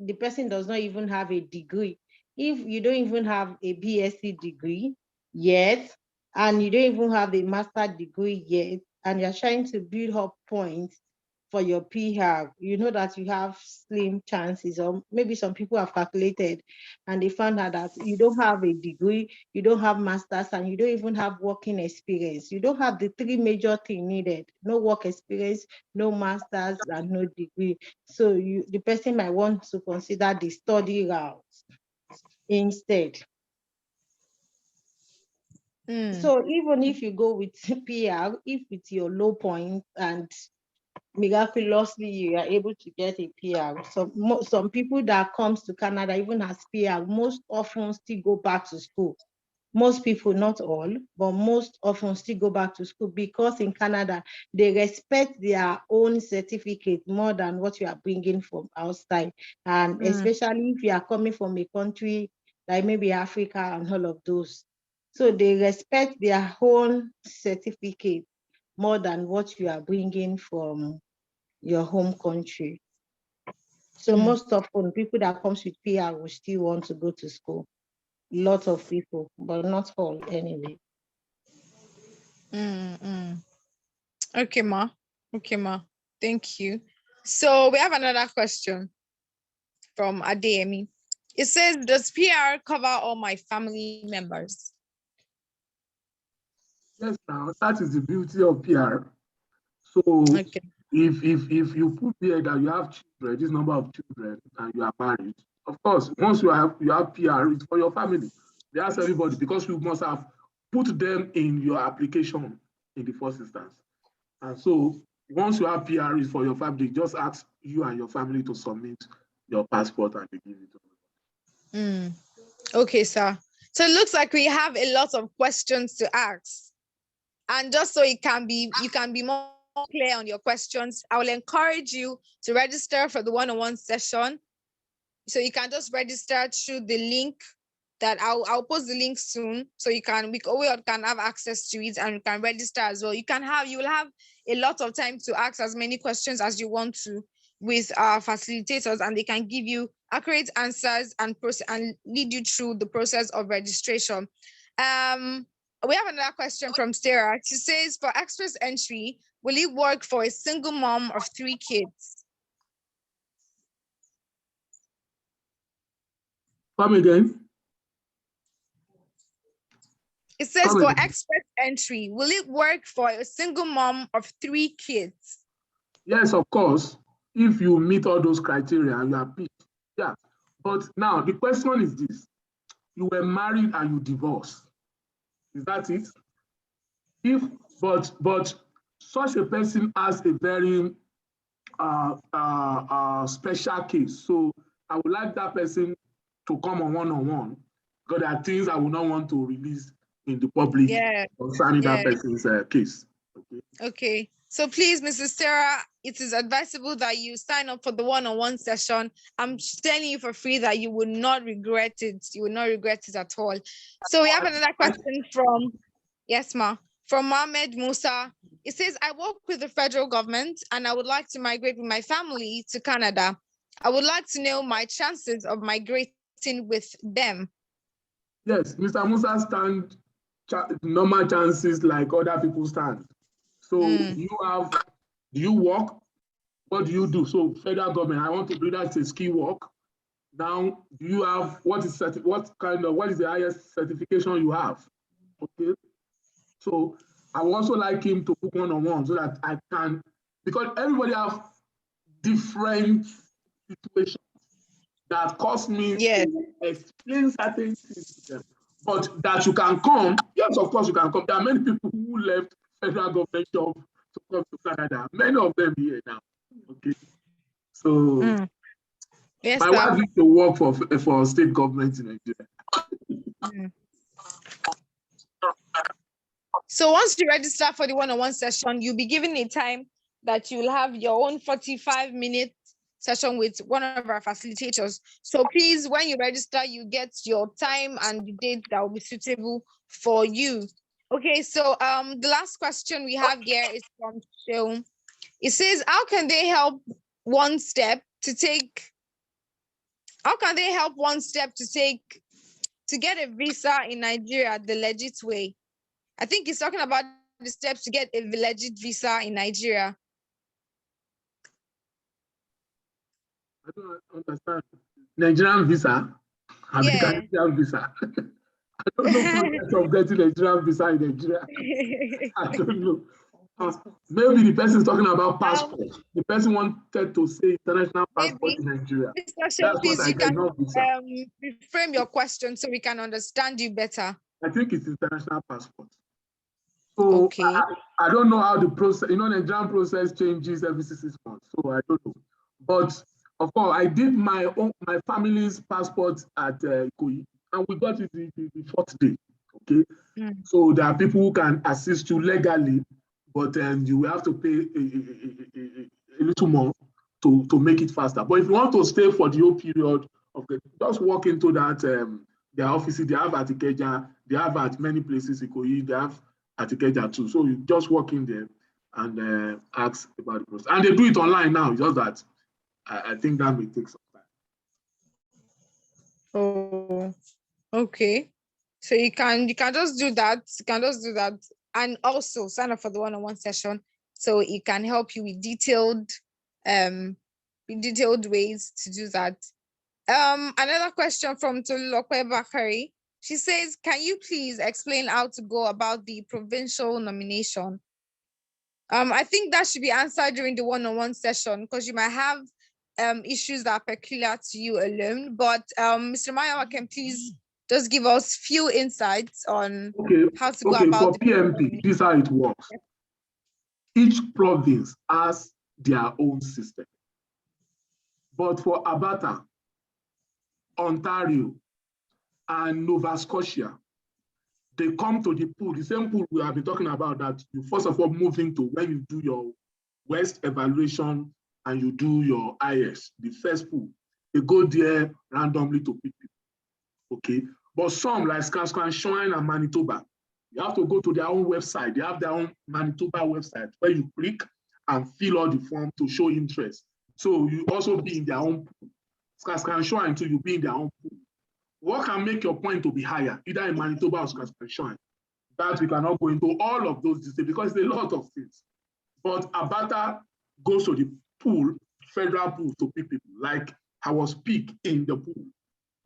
the person does not even have a degree. If you don't even have a BSc degree yet, and you don't even have a master's degree yet, and you're trying to build up points for your PR, you know that you have slim chances, or maybe some people have calculated and they found out that you don't have a degree, you don't have masters, and you don't even have working experience. You don't have the 3 major things needed: no work experience, no masters, and no degree. So the person might want to consider the study route instead. So even if you go with PR, if it's your low point and miraculously you are able to get a PR, some people that comes to Canada even as PR most often still go back to school. Most people, not all, but most often still go back to school because in Canada they respect their own certificate more than what you are bringing from outside, and especially if you are coming from a country like maybe Africa and all of those. So they respect their own certificate more than what you are bringing from your home country. So most often people that comes with PR will still want to go to school. Lots of people, but not all anyway. Okay, Ma. Okay, Ma. Thank you. So we have another question from Adeyemi. It says, does PR cover all my family members? Yes, now that is the beauty of PR. So if you put there that you have children, this number of children, and you are married, of course, once you have PR, it's for your family. They ask everybody because you must have put them in your application in the first instance. And so once you have PR, it's for your family. Just ask you and your family to submit your passport and they give it to you. Okay, sir. So it looks like we have a lot of questions to ask. And just so you can be more clear on your questions, I will encourage you to register for the one-on-one session. So you can just register through the link that I'll post the link soon, so we can have access to it and we can register as well. You will have a lot of time to ask as many questions as you want to with our facilitators, and they can give you accurate answers and lead you through the process of registration. we have another question from Sarah. She says, for express entry, will it work for a single mom of 3 kids? Come again. It says Come for again. express entry, will it work for a single mom of 3 kids? Yes, of course. If you meet all those criteria and you are picked, yeah. But now the question is this: you were married and you divorced. Is that it? But such a person has a very special case. So I would like that person to come on one-on-one, because there are things I would not want to release in the public concerning that person's case. Okay. So please, Mrs. Sarah, it is advisable that you sign up for the one-on-one session. I'm telling you for free that you will not regret it. You will not regret it at all. So we have another question from, yes, ma, from Mohammed Musa. It says, I work with the federal government and I would like to migrate with my family to Canada. I would like to know my chances of migrating with them. Yes, Mr. Musa stand normal chances like other people stand. So do you work? What do you do? So federal government, I want to do that, a ski work. Now, do you have, what is the highest certification you have? Okay. So I would also like him to book one-on-one so that I can, because everybody have different situations that cause me to explain certain things to them. But that you can come, yes, of course you can come. There are many people who left federal government job to come to Canada. Many of them here now. Okay. So yes, my wife used to work for state government in Nigeria. So once you register for the one-on-one session, you'll be given a time that you'll have your own 45-minute session with one of our facilitators. So please, when you register, you get your time and the date that will be suitable for you. Okay, so the last question we have here is from Sheung. It says, how can they help one step to take to get a visa in Nigeria the legit way? I think he's talking about the steps to get a legit visa in Nigeria. I don't understand. Nigerian visa? Nigerian visa. I don't know the process of getting a Nigerian visa in Nigeria. I don't know. Maybe the person is talking about passport. The person wanted to say international passport in Nigeria. Mr. Please, you can reframe your question so we can understand you better. I think it's international passport. So I don't know how the process, Nigerian process changes every 6 months. So I don't know. But of course, I did my family's passport at Ikoyi, and we got it the 4th day. Okay. So there are people who can assist you legally, but you will have to pay a little more to make it faster. But if you want to stay for the whole period of just walk into that their offices. They have at Ikeja, they have at many places Ikoyi, they have at Ikeja too. So you just walk in there and ask about the process. And they do it online now. It's just that I think that may take some time. Oh, okay. So you can just do that. You can just do that, and also sign up for the one-on-one session, so it can help you with detailed ways to do that. Another question from Tolulope Bakari. She says, "Can you please explain how to go about the provincial nomination?" I think that should be answered during the one-on-one session because you might have issues that are peculiar to you alone. But Mr. Mayowa can please just give us few insights on how to go about for PMP, this is how it works. Each province has their own system. But for Alberta, Ontario, and Nova Scotia, they come to the pool, the same pool we have been talking about, that you first of all move into when you do your West evaluation and you do your IS, the first pool. They go there randomly to pick people. Okay. But some, like Saskatchewan and Manitoba, you have to go to their own website. They have their own Manitoba website where you click and fill out the form to show interest. So you also be in their own pool. Saskatchewan until you be in their own pool. What can make your point to be higher, either in Manitoba or Saskatchewan? that we cannot go into all of those details because it's a lot of things. But Abata goes to the pool, federal pool, to pick people, like I was picked in the pool.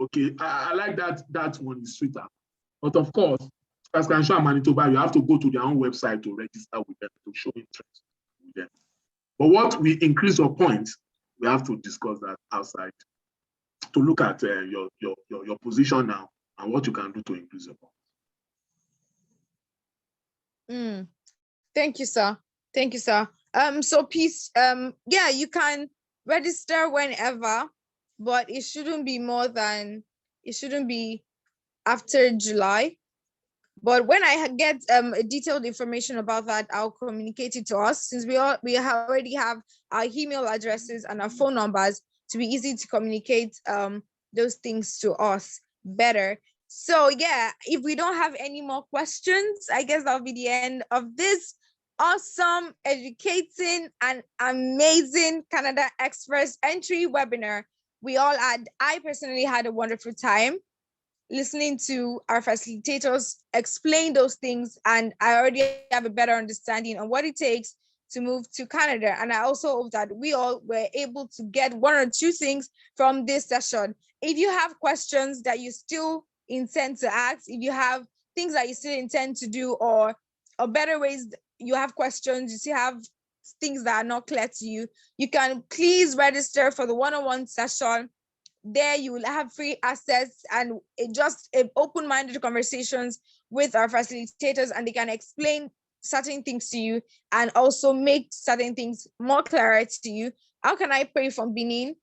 Okay, I like that one is sweeter. But of course, as Kansha and Manitoba, you have to go to their own website to register with them, to show interest with them. But what we increase your points, we have to discuss that outside to look at your position now and what you can do to increase your points. Thank you, sir. Thank you, sir. So please, yeah, you can register whenever, but it shouldn't be after July. But when I get detailed information about that, I'll communicate it to us, since we already have our email addresses and our phone numbers, to be easy to communicate those things to us better. So yeah, if we don't have any more questions, I guess that'll be the end of this awesome, educating, and amazing Canada Express entry webinar. I personally had a wonderful time listening to our facilitators explain those things, and I already have a better understanding on what it takes to move to Canada. And I also hope that we all were able to get one or two things from this session. If you have questions that you still intend to ask, if you have things that you still intend to do, or better ways, you have questions, you still have things that are not clear to you, you can please register for the one-on-one session. There you will have free access and just open-minded conversations with our facilitators, and they can explain certain things to you and also make certain things more clear to you. How can I pay from Benin?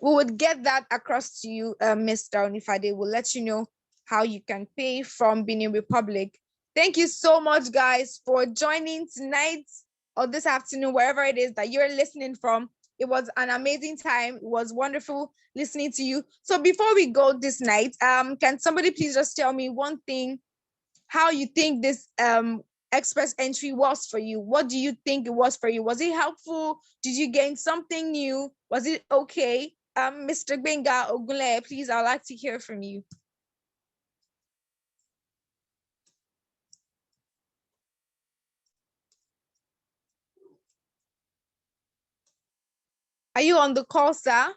We would get that across to you, Mr. Onifade. We'll let you know how you can pay from Benin Republic. Thank you so much, guys, for joining tonight or this afternoon, wherever it is that you're listening from. It was an amazing time. It was wonderful listening to you. So before we go this night, can somebody please just tell me one thing, how you think this express entry was for you? What do you think it was for you? Was it helpful? Did you gain something new? Was it okay? Mr. Gbenga Ogunle, please, I'd like to hear from you. Are you on the call, sir?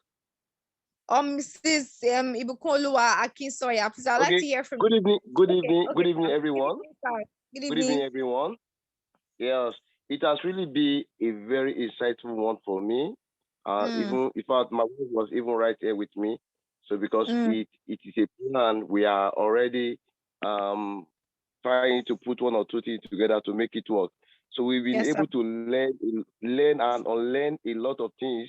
Or Mrs. Ibukunoluwa Akinsoya, please, I'd like to hear from you. Good evening, Okay. everyone. Good evening. Good evening, everyone. Yes, it has really been a very insightful one for me. Even in fact, my wife was even right here with me. So because it is a plan, we are already trying to put one or two things together to make it work. So we've been able to learn and unlearn a lot of things.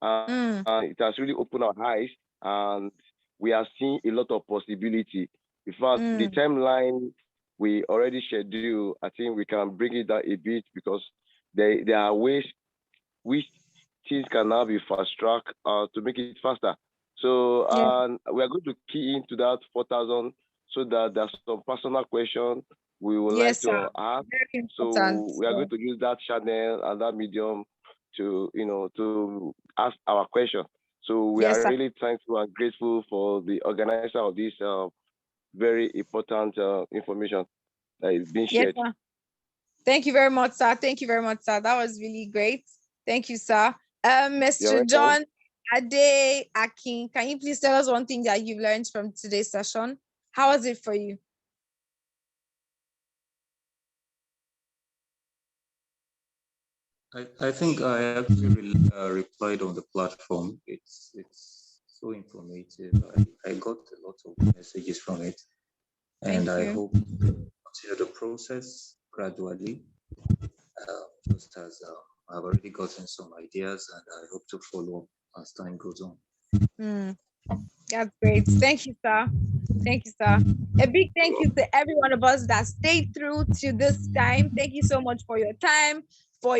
It has really opened our eyes, and we are seeing a lot of possibility. In fact, the timeline we already scheduled, I think we can bring it down a bit, because there are ways which things can now be fast-tracked to make it faster. So we are going to key into that 4,000, so that there's some personal question we would like to ask. So we are going to use that channel and that medium to, to ask our question. So we are really thankful and grateful for the organizer of this very important information that is being shared. Thank you very much, sir. Thank you very much, sir. That was really great. Thank you, sir. Mr. John Ade Akin, can you please tell us one thing that you've learned from today's session? How was it for you? I think I actually replied on the platform. It's so informative. I got a lot of messages from it, and I hope to continue the process gradually. Just as I've already gotten some ideas, and I hope to follow up as time goes on. That's great. Thank you, sir. Thank you, sir. A big thank you to every one of us that stayed through to this time. Thank you so much for your time,